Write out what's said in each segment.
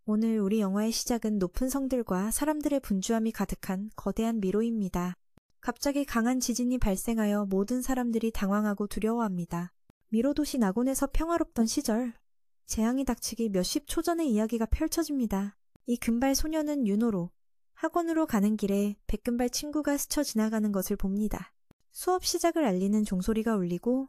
오늘 우리 영화의 시작은 높은 성들과 사람들의 분주함이 가득한 거대한 미로입니다. 갑자기 강한 지진이 발생하여 모든 사람들이 당황하고 두려워합니다. 미로 도시 낙원에서 평화롭던 시절, 재앙이 닥치기 몇십 초 전의 이야기가 펼쳐집니다. 이 금발 소녀는 윤호로 학원으로 가는 길에 백금발 친구가 스쳐 지나가는 것을 봅니다. 수업 시작을 알리는 종소리가 울리고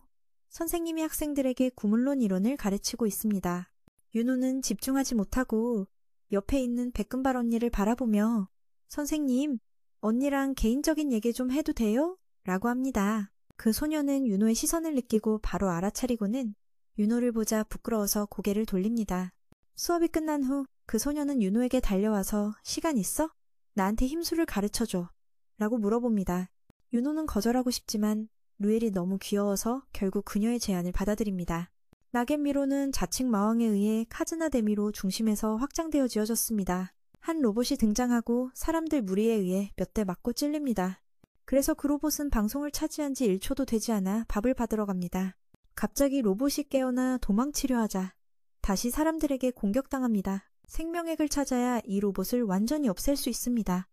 선생님이 학생들에게 구물론 이론을 가르치고 있습니다. 윤호는 집중하지 못하고 옆에 있는 백금발 언니를 바라보며 선생님, 언니랑 개인적인 얘기 좀 해도 돼요? 라고 합니다. 그 소녀는 윤호의 시선을 느끼고 바로 알아차리고는 윤호를 보자 부끄러워서 고개를 돌립니다. 수업이 끝난 후 그 소녀는 윤호에게 달려와서 시간 있어? 나한테 힘술을 가르쳐줘. 라고 물어봅니다. 윤호는 거절하고 싶지만 루엘이 너무 귀여워서 결국 그녀의 제안을 받아들입니다. 나겐미로는 자칭 마왕에 의해 카즈나 데미로 중심에서 확장되어 지어졌습니다. 한 로봇이 등장하고 사람들 무리에 의해 몇 대 맞고 찔립니다. 그래서 그 로봇은 방송을 차지한 지 1초도 되지 않아 밥을 받으러 갑니다. 갑자기 로봇이 깨어나 도망치려 하자 다시 사람들에게 공격당합니다. 생명액을 찾아야 이 로봇을 완전히 없앨 수 있습니다.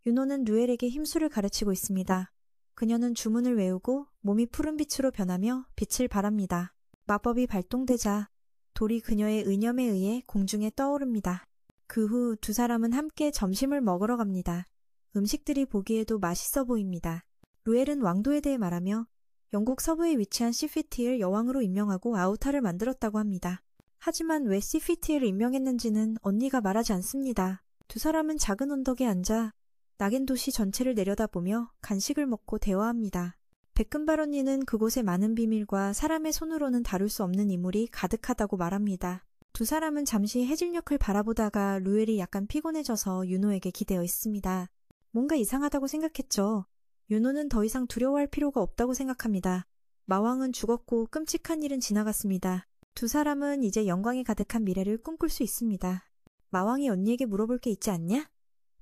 윤호는 루엘에게 힘술을 가르치고 있습니다. 그녀는 주문을 외우고 몸이 푸른빛으로 변하며 빛을 발합니다. 마법이 발동되자 돌이 그녀의 의념에 의해 공중에 떠오릅니다. 그 후 두 사람은 함께 점심을 먹으러 갑니다. 음식들이 보기에도 맛있어 보입니다. 루엘은 왕도에 대해 말하며 영국 서부에 위치한 시피티를 여왕으로 임명하고 아우타를 만들었다고 합니다. 하지만 왜 시피티를 임명했는지는 언니가 말하지 않습니다. 두 사람은 작은 언덕에 앉아 낙엔 도시 전체를 내려다보며 간식을 먹고 대화합니다. 백금발 언니는 그곳의 많은 비밀과 사람의 손으로는 다룰 수 없는 인물이 가득하다고 말합니다. 두 사람은 잠시 해질녘을 바라보다가 루엘이 약간 피곤해져서 윤호에게 기대어 있습니다. 뭔가 이상하다고 생각했죠. 윤호는 더 이상 두려워할 필요가 없다고 생각합니다. 마왕은 죽었고 끔찍한 일은 지나갔습니다. 두 사람은 이제 영광이 가득한 미래를 꿈꿀 수 있습니다. 마왕이 언니에게 물어볼 게 있지 않냐?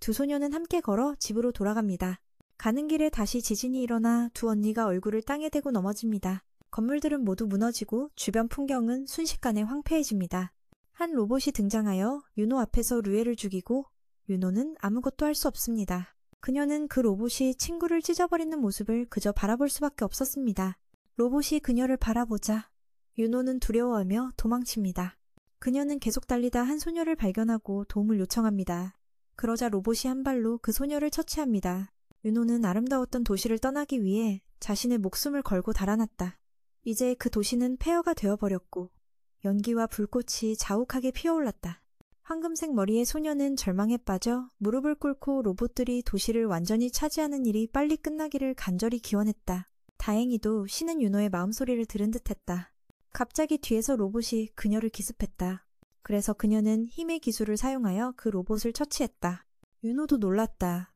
두 소녀는 함께 걸어 집으로 돌아갑니다. 가는 길에 다시 지진이 일어나 두 언니가 얼굴을 땅에 대고 넘어집니다. 건물들은 모두 무너지고 주변 풍경은 순식간에 황폐해집니다. 한 로봇이 등장하여 윤호 앞에서 루엘을 죽이고 윤호는 아무것도 할 수 없습니다. 그녀는 그 로봇이 친구를 찢어버리는 모습을 그저 바라볼 수밖에 없었습니다. 로봇이 그녀를 바라보자 윤호는 두려워하며 도망칩니다. 그녀는 계속 달리다 한 소녀를 발견하고 도움을 요청합니다. 그러자 로봇이 한 발로 그 소녀를 처치합니다. 윤호는 아름다웠던 도시를 떠나기 위해 자신의 목숨을 걸고 달아났다. 이제 그 도시는 폐허가 되어버렸고 연기와 불꽃이 자욱하게 피어올랐다. 황금색 머리의 소녀는 절망에 빠져 무릎을 꿇고 로봇들이 도시를 완전히 차지하는 일이 빨리 끝나기를 간절히 기원했다. 다행히도 신은 윤호의 마음소리를 들은 듯했다. 갑자기 뒤에서 로봇이 그녀를 기습했다. 그래서 그녀는 힘의 기술을 사용하여 그 로봇을 처치했다. 윤호도 놀랐다.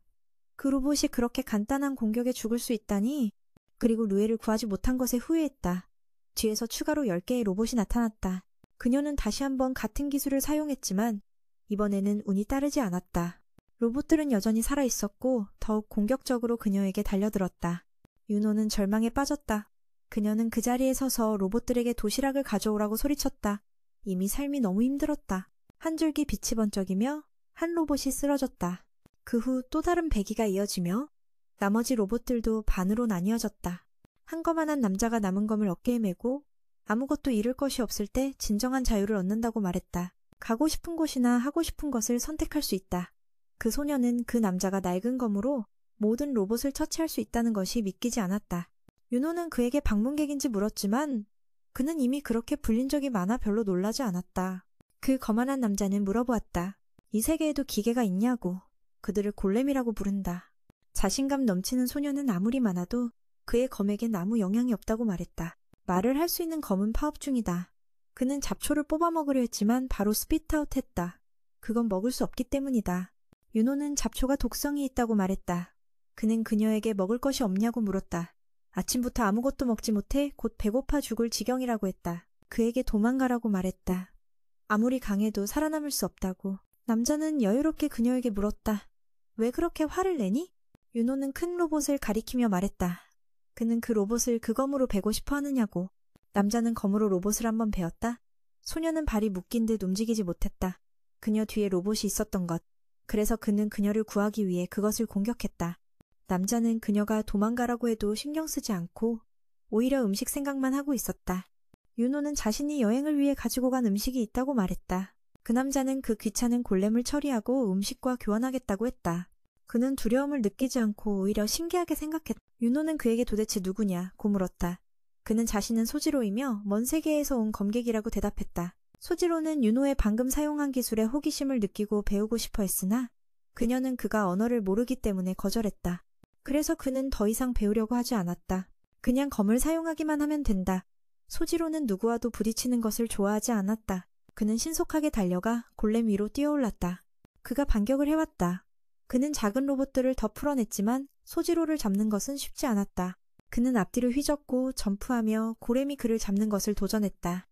그 로봇이 그렇게 간단한 공격에 죽을 수 있다니. 그리고 루엘을 구하지 못한 것에 후회했다. 뒤에서 추가로 10개의 로봇이 나타났다. 그녀는 다시 한번 같은 기술을 사용했지만 이번에는 운이 따르지 않았다. 로봇들은 여전히 살아있었고 더욱 공격적으로 그녀에게 달려들었다. 윤호는 절망에 빠졌다. 그녀는 그 자리에 서서 로봇들에게 도시락을 가져오라고 소리쳤다. 이미 삶이 너무 힘들었다. 한 줄기 빛이 번쩍이며 한 로봇이 쓰러졌다. 그 후 또 다른 배기가 이어지며 나머지 로봇들도 반으로 나뉘어졌다. 한 거만한 남자가 남은 검을 어깨에 메고 아무것도 잃을 것이 없을 때 진정한 자유를 얻는다고 말했다. 가고 싶은 곳이나 하고 싶은 것을 선택할 수 있다. 그 소녀는 그 남자가 낡은 검으로 모든 로봇을 처치할 수 있다는 것이 믿기지 않았다. 윤호는 그에게 방문객인지 물었지만 그는 이미 그렇게 불린 적이 많아 별로 놀라지 않았다. 그 거만한 남자는 물어보았다. 이 세계에도 기계가 있냐고. 그들을 골렘이라고 부른다. 자신감 넘치는 소녀는 아무리 많아도 그의 검에겐 아무 영향이 없다고 말했다. 말을 할 수 있는 검은 파업 중이다. 그는 잡초를 뽑아 먹으려 했지만 바로 스피트아웃 했다. 그건 먹을 수 없기 때문이다. 윤호는 잡초가 독성이 있다고 말했다. 그는 그녀에게 먹을 것이 없냐고 물었다. 아침부터 아무것도 먹지 못해 곧 배고파 죽을 지경이라고 했다. 그에게 도망가라고 말했다. 아무리 강해도 살아남을 수 없다고. 남자는 여유롭게 그녀에게 물었다. 왜 그렇게 화를 내니? 윤호는 큰 로봇을 가리키며 말했다. 그는 그 로봇을 그 검으로 베고 싶어 하느냐고. 남자는 검으로 로봇을 한번 베었다. 소녀는 발이 묶인 듯 움직이지 못했다. 그녀 뒤에 로봇이 있었던 것. 그래서 그는 그녀를 구하기 위해 그것을 공격했다. 남자는 그녀가 도망가라고 해도 신경 쓰지 않고 오히려 음식 생각만 하고 있었다. 윤호는 자신이 여행을 위해 가지고 간 음식이 있다고 말했다. 그 남자는 그 귀찮은 골렘을 처리하고 음식과 교환하겠다고 했다. 그는 두려움을 느끼지 않고 오히려 신기하게 생각했다. 윤호는 그에게 도대체 누구냐고 물었다. 그는 자신은 소지로이며 먼 세계에서 온 검객이라고 대답했다. 소지로는 윤호의 방금 사용한 기술에 호기심을 느끼고 배우고 싶어 했으나 그녀는 그가 언어를 모르기 때문에 거절했다. 그래서 그는 더 이상 배우려고 하지 않았다. 그냥 검을 사용하기만 하면 된다. 소지로는 누구와도 부딪히는 것을 좋아하지 않았다. 그는 신속하게 달려가 골렘 위로 뛰어올랐다. 그가 반격을 해왔다. 그는 작은 로봇들을 더 풀어냈지만 소지로를 잡는 것은 쉽지 않았다. 그는 앞뒤로 휘젓고 점프하며 골렘이 그를 잡는 것을 도전했다.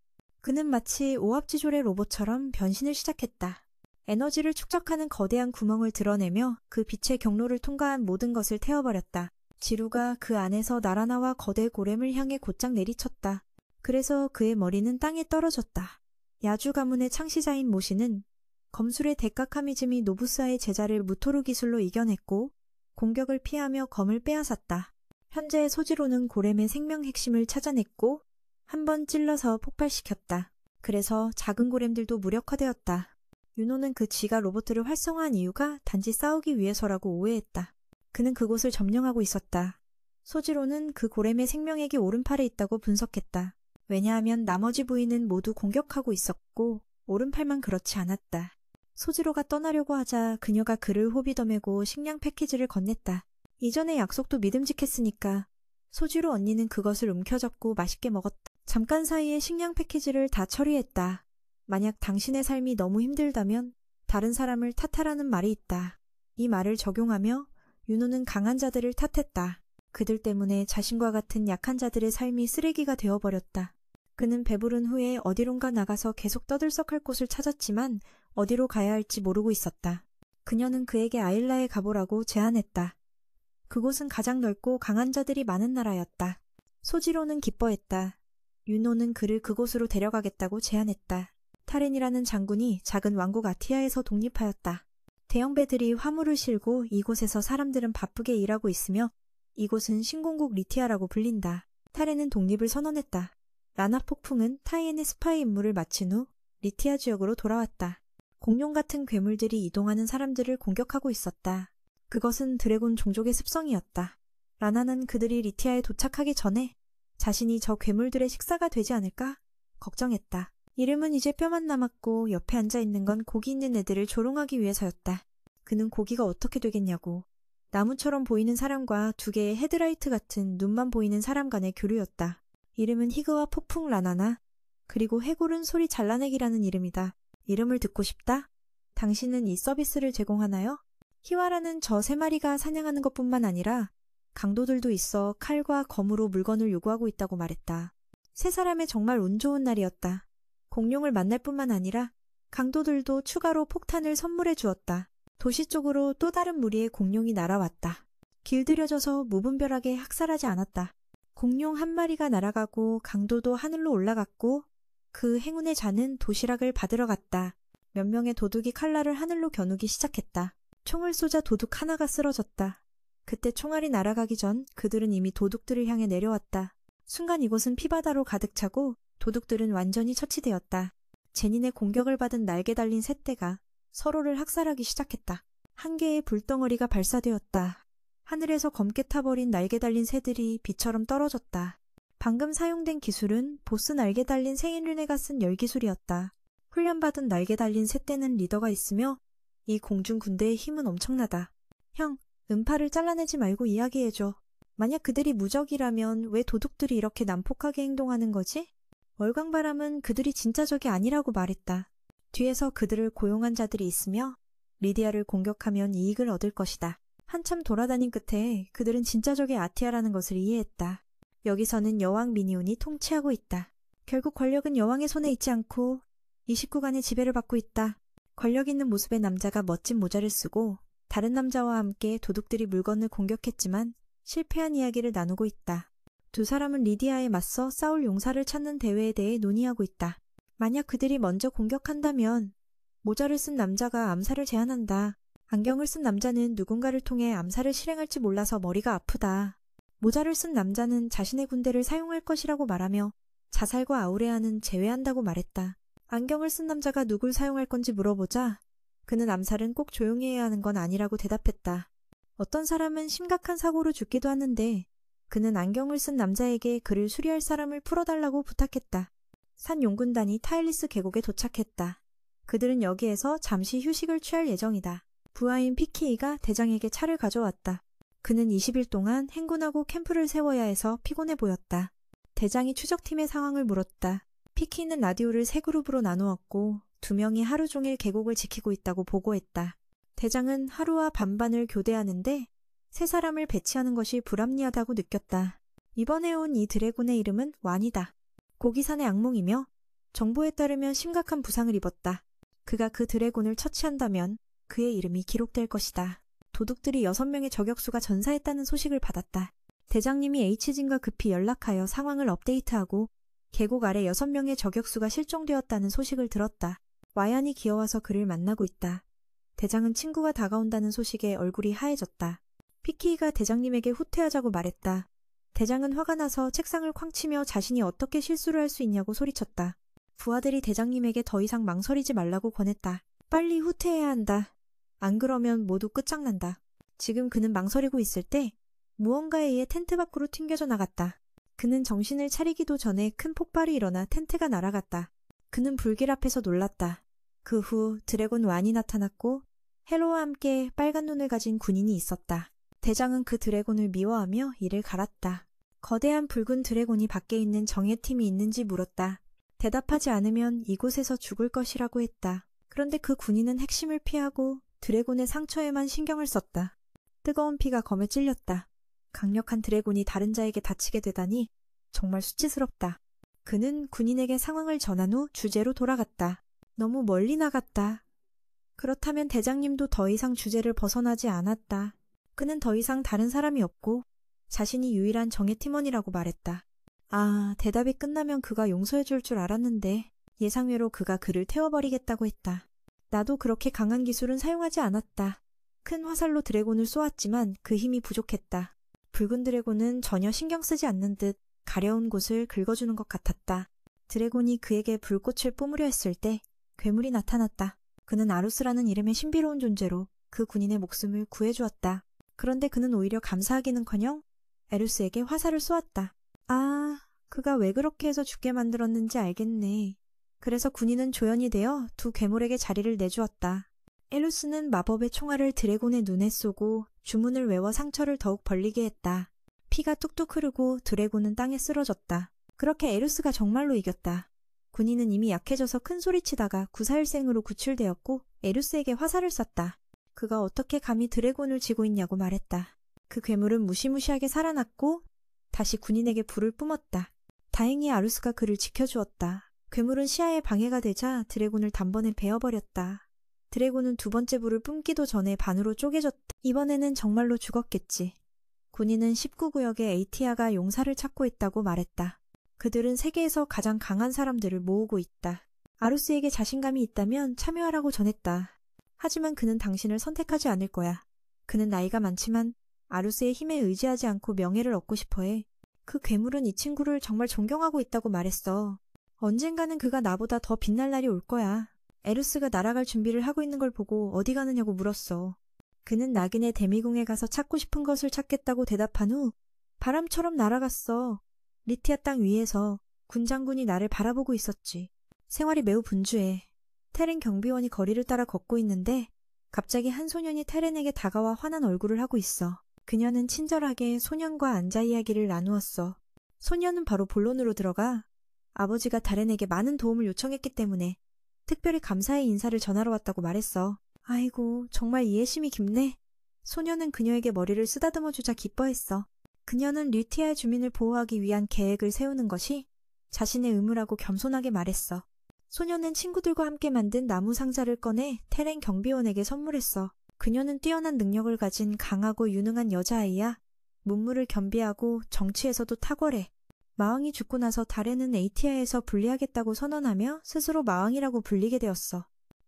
그는 마치 오합지졸의 로봇처럼 변신을 시작했다. 에너지를 축적하는 거대한 구멍을 드러내며 그 빛의 경로를 통과한 모든 것을 태워버렸다. 지루가 그 안에서 날아나와 거대 골렘을 향해 곧장 내리쳤다. 그래서 그의 머리는 땅에 떨어졌다. 야주 가문의 창시자인 모시는 검술의 데카카미즈미 노부사의 제자를 무토르 기술로 이겨냈고 공격을 피하며 검을 빼앗았다. 현재 소지로는 골렘의 생명 핵심을 찾아냈고 한 번 찔러서 폭발시켰다. 그래서 작은 골렘들도 무력화되었다. 윤호는 그 쥐가 로봇들을 활성화한 이유가 단지 싸우기 위해서라고 오해했다. 그는 그곳을 점령하고 있었다. 소지로는 그 골렘의 생명액이 오른팔에 있다고 분석했다. 왜냐하면 나머지 부위는 모두 공격하고 있었고 오른팔만 그렇지 않았다. 소지로가 떠나려고 하자 그녀가 그를 호비더매고 식량 패키지를 건넸다. 이전의 약속도 믿음직했으니까. 소지로 언니는 그것을 움켜잡고 맛있게 먹었다. 잠깐 사이에 식량 패키지를 다 처리했다. 만약 당신의 삶이 너무 힘들다면 다른 사람을 탓하라는 말이 있다. 이 말을 적용하며 윤호는 강한 자들을 탓했다. 그들 때문에 자신과 같은 약한 자들의 삶이 쓰레기가 되어버렸다. 그는 배부른 후에 어디론가 나가서 계속 떠들썩할 곳을 찾았지만 어디로 가야 할지 모르고 있었다. 그녀는 그에게 아일라에 가보라고 제안했다. 그곳은 가장 넓고 강한 자들이 많은 나라였다. 소지로는 기뻐했다. 윤호는 그를 그곳으로 데려가겠다고 제안했다. 타렌이라는 장군이 작은 왕국 아티아에서 독립하였다. 대형 배들이 화물을 실고 이곳에서 사람들은 바쁘게 일하고 있으며 이곳은 신공국 리티아라고 불린다. 타렌은 독립을 선언했다. 라나 폭풍은 타이엔의 스파이 임무를 마친 후 리티아 지역으로 돌아왔다. 공룡 같은 괴물들이 이동하는 사람들을 공격하고 있었다. 그것은 드래곤 종족의 습성이었다. 라나는 그들이 리티아에 도착하기 전에 자신이 저 괴물들의 식사가 되지 않을까 걱정했다. 이름은 이제 뼈만 남았고 옆에 앉아있는 건 고기 있는 애들을 조롱하기 위해서였다. 그는 고기가 어떻게 되겠냐고. 나무처럼 보이는 사람과 두 개의 헤드라이트 같은 눈만 보이는 사람 간의 교류였다. 이름은 희그와 폭풍 라나나 그리고 해골은 소리 잘라내기라는 이름이다. 이름을 듣고 싶다? 당신은 이 서비스를 제공하나요? 희와라는 저 세 마리가 사냥하는 것뿐만 아니라 강도들도 있어 칼과 검으로 물건을 요구하고 있다고 말했다. 세 사람의 정말 운 좋은 날이었다. 공룡을 만날 뿐만 아니라 강도들도 추가로 폭탄을 선물해 주었다. 도시 쪽으로 또 다른 무리의 공룡이 날아왔다. 길들여져서 무분별하게 학살하지 않았다. 공룡 한 마리가 날아가고 강도도 하늘로 올라갔고 그 행운의 자는 도시락을 받으러 갔다. 몇 명의 도둑이 칼날을 하늘로 겨누기 시작했다. 총을 쏘자 도둑 하나가 쓰러졌다. 그때 총알이 날아가기 전 그들은 이미 도둑들을 향해 내려왔다. 순간 이곳은 피바다로 가득 차고 도둑들은 완전히 처치되었다. 제닌의 공격을 받은 날개 달린 새떼가 서로를 학살하기 시작했다. 한 개의 불덩어리가 발사되었다. 하늘에서 검게 타버린 날개 달린 새들이 비처럼 떨어졌다. 방금 사용된 기술은 보스 날개 달린 세인르네가 쓴 열기술이었다. 훈련받은 날개 달린 새떼는 리더가 있으며 이 공중 군대의 힘은 엄청나다. 형, 음파를 잘라내지 말고 이야기해줘. 만약 그들이 무적이라면 왜 도둑들이 이렇게 난폭하게 행동하는 거지? 월광바람은 그들이 진짜 적이 아니라고 말했다. 뒤에서 그들을 고용한 자들이 있으며 리디아를 공격하면 이익을 얻을 것이다. 한참 돌아다닌 끝에 그들은 진짜 적의 아티아라는 것을 이해했다. 여기서는 여왕 미니온이 통치하고 있다. 결국 권력은 여왕의 손에 있지 않고 29간의 지배를 받고 있다. 권력 있는 모습의 남자가 멋진 모자를 쓰고 다른 남자와 함께 도둑들이 물건을 공격했지만 실패한 이야기를 나누고 있다. 두 사람은 리디아에 맞서 싸울 용사를 찾는 대회에 대해 논의하고 있다. 만약 그들이 먼저 공격한다면 모자를 쓴 남자가 암살을 제안한다. 안경을 쓴 남자는 누군가를 통해 암살을 실행할지 몰라서 머리가 아프다. 모자를 쓴 남자는 자신의 군대를 사용할 것이라고 말하며 자살과 아우레아는 제외한다고 말했다. 안경을 쓴 남자가 누굴 사용할 건지 물어보자 그는 암살은 꼭 조용히 해야 하는 건 아니라고 대답했다. 어떤 사람은 심각한 사고로 죽기도 하는데 그는 안경을 쓴 남자에게 그를 수리할 사람을 풀어달라고 부탁했다. 산 용군단이 타일리스 계곡에 도착했다. 그들은 여기에서 잠시 휴식을 취할 예정이다. 부하인 피키이가 대장에게 차를 가져왔다. 그는 20일 동안 행군하고 캠프를 세워야 해서 피곤해 보였다. 대장이 추적팀의 상황을 물었다. 피키이는 라디오를 세 그룹으로 나누었고 2명이 하루 종일 계곡을 지키고 있다고 보고했다. 대장은 하루와 반반을 교대하는데 3사람을 배치하는 것이 불합리하다고 느꼈다. 이번에 온 이 드래곤의 이름은 완이다. 고기산의 악몽이며 정보에 따르면 심각한 부상을 입었다. 그가 그 드래곤을 처치한다면 그의 이름이 기록될 것이다. 도둑들이 6명의 저격수가 전사했다는 소식을 받았다. 대장님이 H진과 급히 연락하여 상황을 업데이트하고 계곡 아래 6명의 저격수가 실종되었다는 소식을 들었다. 와얀이 기어와서 그를 만나고 있다. 대장은 친구가 다가온다는 소식에 얼굴이 하얘졌다. 피키이가 대장님에게 후퇴하자고 말했다. 대장은 화가 나서 책상을 쾅 치며 자신이 어떻게 실수를 할 수 있냐고 소리쳤다. 부하들이 대장님에게 더 이상 망설이지 말라고 권했다. 빨리 후퇴해야 한다. 안 그러면 모두 끝장난다. 지금 그는 망설이고 있을 때 무언가에 의해 텐트 밖으로 튕겨져 나갔다. 그는 정신을 차리기도 전에 큰 폭발이 일어나 텐트가 날아갔다. 그는 불길 앞에서 놀랐다. 그 후 드래곤 완이 나타났고 헬로와 함께 빨간 눈을 가진 군인이 있었다. 대장은 그 드래곤을 미워하며 이를 갈았다. 거대한 붉은 드래곤이 밖에 있는 정예팀이 있는지 물었다. 대답하지 않으면 이곳에서 죽을 것이라고 했다. 그런데 그 군인은 핵심을 피하고 드래곤의 상처에만 신경을 썼다. 뜨거운 피가 검에 찔렸다. 강력한 드래곤이 다른 자에게 다치게 되다니 정말 수치스럽다. 그는 군인에게 상황을 전한 후 주제로 돌아갔다. 너무 멀리 나갔다. 그렇다면 대장님도 더 이상 주제를 벗어나지 않았다. 그는 더 이상 다른 사람이 없고 자신이 유일한 정예 팀원이라고 말했다. 아, 대답이 끝나면 그가 용서해 줄 줄 알았는데 예상외로 그가 그를 태워버리겠다고 했다. 나도 그렇게 강한 기술은 사용하지 않았다. 큰 화살로 드래곤을 쏘았지만 그 힘이 부족했다. 붉은 드래곤은 전혀 신경 쓰지 않는 듯 가려운 곳을 긁어주는 것 같았다. 드래곤이 그에게 불꽃을 뿜으려 했을 때 괴물이 나타났다. 그는 아루스라는 이름의 신비로운 존재로 그 군인의 목숨을 구해주었다. 그런데 그는 오히려 감사하기는커녕 에루스에게 화살을 쏘았다. 아, 그가 왜 그렇게 해서 죽게 만들었는지 알겠네. 그래서 군인은 조연이 되어 두 괴물에게 자리를 내주었다. 에루스는 마법의 총알을 드래곤의 눈에 쏘고 주문을 외워 상처를 더욱 벌리게 했다. 피가 뚝뚝 흐르고 드래곤은 땅에 쓰러졌다. 그렇게 에루스가 정말로 이겼다. 군인은 이미 약해져서 큰 소리치다가 구사일생으로 구출되었고 에루스에게 화살을 쐈다. 그가 어떻게 감히 드래곤을 쥐고 있냐고 말했다. 그 괴물은 무시무시하게 살아났고 다시 군인에게 불을 뿜었다. 다행히 아루스가 그를 지켜주었다. 괴물은 시야에 방해가 되자 드래곤을 단번에 베어버렸다. 드래곤은 두 번째 불을 뿜기도 전에 반으로 쪼개졌다. 이번에는 정말로 죽었겠지. 군인은 19구역에 에이티아가 용사를 찾고 있다고 말했다. 그들은 세계에서 가장 강한 사람들을 모으고 있다. 아루스에게 자신감이 있다면 참여하라고 전했다. 하지만 그는 당신을 선택하지 않을 거야. 그는 나이가 많지만 아루스의 힘에 의지하지 않고 명예를 얻고 싶어해. 그 괴물은 이 친구를 정말 존경하고 있다고 말했어. 언젠가는 그가 나보다 더 빛날 날이 올 거야. 에루스가 날아갈 준비를 하고 있는 걸 보고 어디 가느냐고 물었어. 그는 나그네 데미궁에 가서 찾고 싶은 것을 찾겠다고 대답한 후 바람처럼 날아갔어. 리티아 땅 위에서 군장군이 나를 바라보고 있었지. 생활이 매우 분주해. 테렌 경비원이 거리를 따라 걷고 있는데 갑자기 한 소년이 테렌에게 다가와 환한 얼굴을 하고 있어. 그녀는 친절하게 소년과 안자 이야기를 나누었어. 소년은 바로 본론으로 들어가 아버지가 다렌에게 많은 도움을 요청했기 때문에 특별히 감사의 인사를 전하러 왔다고 말했어. 아이고, 정말 이해심이 깊네. 소년은 그녀에게 머리를 쓰다듬어 주자 기뻐했어. 그녀는 리티아의 주민을 보호하기 위한 계획을 세우는 것이 자신의 의무라고 겸손하게 말했어. 소년은 친구들과 함께 만든 나무 상자를 꺼내 테렌 경비원에게 선물했어. 그녀는 뛰어난 능력을 가진 강하고 유능한 여자아이야. 문물을 겸비하고 정치에서도 탁월해. 마왕이 죽고 나서 다렌은 에이티아에서 분리하겠다고 선언하며 스스로 마왕이라고 불리게 되었어.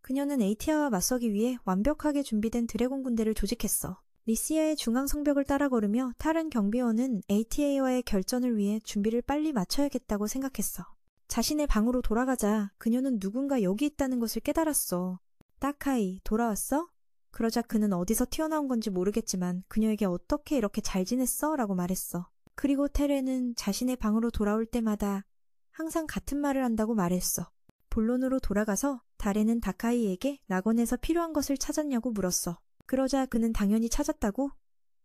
그녀는 에이티아와 맞서기 위해 완벽하게 준비된 드래곤 군대를 조직했어. 리시아의 중앙 성벽을 따라 걸으며 다른 경비원은 ATA와의 결전을 위해 준비를 빨리 마쳐야겠다고 생각했어. 자신의 방으로 돌아가자 그녀는 누군가 여기 있다는 것을 깨달았어. 타카이, 돌아왔어? 그러자 그는 어디서 튀어나온 건지 모르겠지만 그녀에게 어떻게 이렇게 잘 지냈어? 라고 말했어. 그리고 테레는 자신의 방으로 돌아올 때마다 항상 같은 말을 한다고 말했어. 본론으로 돌아가서 다레는 다카이에게 낙원에서 필요한 것을 찾았냐고 물었어. 그러자 그는 당연히 찾았다고?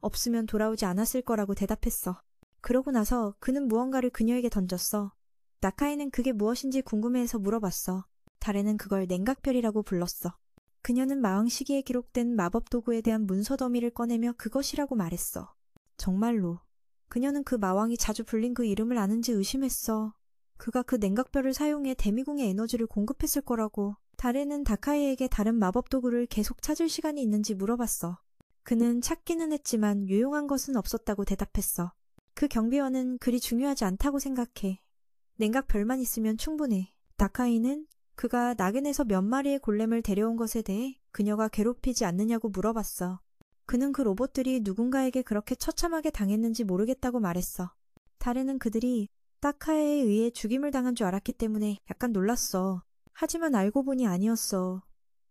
없으면 돌아오지 않았을 거라고 대답했어. 그러고 나서 그는 무언가를 그녀에게 던졌어. 다카이는 그게 무엇인지 궁금해해서 물어봤어. 다레는 그걸 냉각별이라고 불렀어. 그녀는 마왕 시기에 기록된 마법 도구에 대한 문서 더미를 꺼내며 그것이라고 말했어. 정말로. 그녀는 그 마왕이 자주 불린 그 이름을 아는지 의심했어. 그가 그 냉각별을 사용해 데미궁의 에너지를 공급했을 거라고. 다레는 다카이에게 다른 마법 도구를 계속 찾을 시간이 있는지 물어봤어. 그는 찾기는 했지만 유용한 것은 없었다고 대답했어. 그 경비원은 그리 중요하지 않다고 생각해. 냉각별만 있으면 충분해. 다카이는 그가 낙원에서 몇 마리의 골렘을 데려온 것에 대해 그녀가 괴롭히지 않느냐고 물어봤어. 그는 그 로봇들이 누군가에게 그렇게 처참하게 당했는지 모르겠다고 말했어. 다레는 그들이 타카에 의해 죽임을 당한 줄 알았기 때문에 약간 놀랐어. 하지만 알고 보니 아니었어.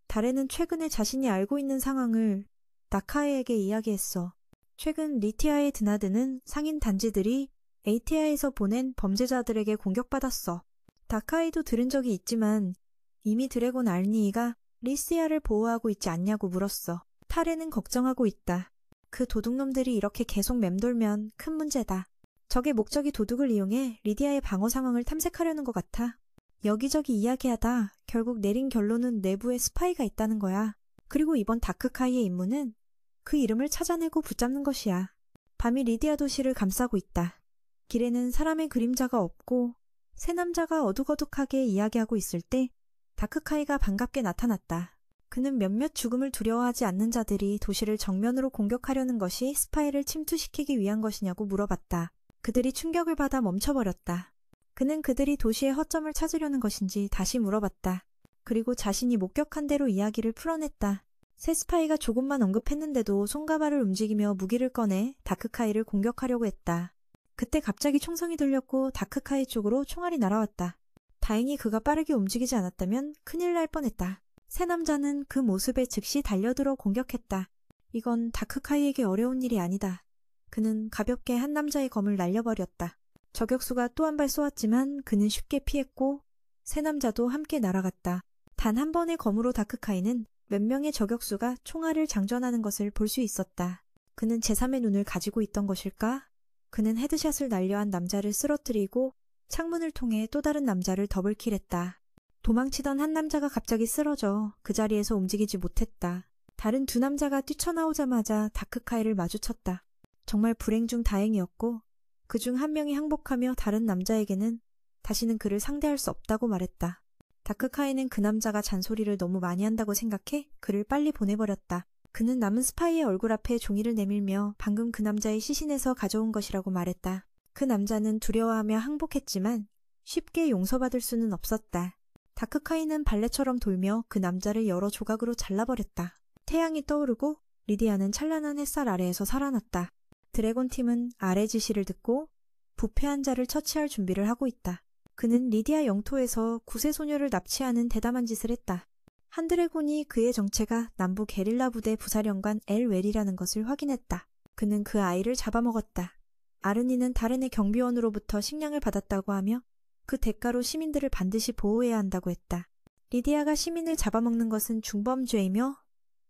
다레는 최근에 자신이 알고 있는 상황을 다카에에게 이야기했어. 최근 리티아에 드나드는 상인 단지들이 에이티아에서 보낸 범죄자들에게 공격받았어. 다카이도 들은 적이 있지만 이미 드래곤 알니이가 리시아를 보호하고 있지 않냐고 물었어. 타레는 걱정하고 있다. 그 도둑놈들이 이렇게 계속 맴돌면 큰 문제다. 적의 목적이 도둑을 이용해 리디아의 방어 상황을 탐색하려는 것 같아. 여기저기 이야기하다 결국 내린 결론은 내부에 스파이가 있다는 거야. 그리고 이번 다크카이의 임무는 그 이름을 찾아내고 붙잡는 것이야. 밤이 리디아 도시를 감싸고 있다. 길에는 사람의 그림자가 없고 세 남자가 어둑어둑하게 이야기하고 있을 때 다크카이가 반갑게 나타났다. 그는 몇몇 죽음을 두려워하지 않는 자들이 도시를 정면으로 공격하려는 것이 스파이를 침투시키기 위한 것이냐고 물어봤다. 그들이 충격을 받아 멈춰버렸다. 그는 그들이 도시의 허점을 찾으려는 것인지 다시 물어봤다. 그리고 자신이 목격한 대로 이야기를 풀어냈다. 새 스파이가 조금만 언급했는데도 손가발을 움직이며 무기를 꺼내 다크카이를 공격하려고 했다. 그때 갑자기 총성이 들렸고 다크카이 쪽으로 총알이 날아왔다. 다행히 그가 빠르게 움직이지 않았다면 큰일 날 뻔했다. 새 남자는 그 모습에 즉시 달려들어 공격했다. 이건 다크카이에게 어려운 일이 아니다. 그는 가볍게 한 남자의 검을 날려버렸다. 저격수가 또 한 발 쏘았지만 그는 쉽게 피했고 세 남자도 함께 날아갔다. 단 한 번의 검으로 다크카이는 몇 명의 저격수가 총알을 장전하는 것을 볼 수 있었다. 그는 제3의 눈을 가지고 있던 것일까? 그는 헤드샷을 날려 한 남자를 쓰러뜨리고 창문을 통해 또 다른 남자를 더블킬했다. 도망치던 한 남자가 갑자기 쓰러져 그 자리에서 움직이지 못했다. 다른 두 남자가 뛰쳐나오자마자 다크카이를 마주쳤다. 정말 불행 중 다행이었고 그중 한 명이 항복하며 다른 남자에게는 다시는 그를 상대할 수 없다고 말했다. 다크카이는 그 남자가 잔소리를 너무 많이 한다고 생각해 그를 빨리 보내버렸다. 그는 남은 스파이의 얼굴 앞에 종이를 내밀며 방금 그 남자의 시신에서 가져온 것이라고 말했다. 그 남자는 두려워하며 항복했지만 쉽게 용서받을 수는 없었다. 다크카이는 발레처럼 돌며 그 남자를 여러 조각으로 잘라버렸다. 태양이 떠오르고 리디아는 찬란한 햇살 아래에서 살아났다. 드래곤팀은 아래 지시를 듣고 부패한 자를 처치할 준비를 하고 있다. 그는 리디아 영토에서 구세 소녀를 납치하는 대담한 짓을 했다. 한 드래곤이 그의 정체가 남부 게릴라 부대 부사령관 엘웰이라는 것을 확인했다. 그는 그 아이를 잡아먹었다. 아르니는 다른의 경비원으로부터 식량을 받았다고 하며 그 대가로 시민들을 반드시 보호해야 한다고 했다. 리디아가 시민을 잡아먹는 것은 중범죄이며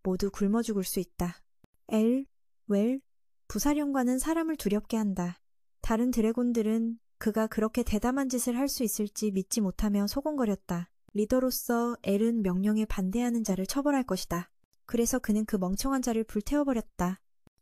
모두 굶어 죽을 수 있다. 엘웰 부사령관은 사람을 두렵게 한다. 다른 드래곤들은 그가 그렇게 대담한 짓을 할 수 있을지 믿지 못하며 소곤거렸다. 리더로서 엘은 명령에 반대하는 자를 처벌할 것이다. 그래서 그는 그 멍청한 자를 불태워버렸다.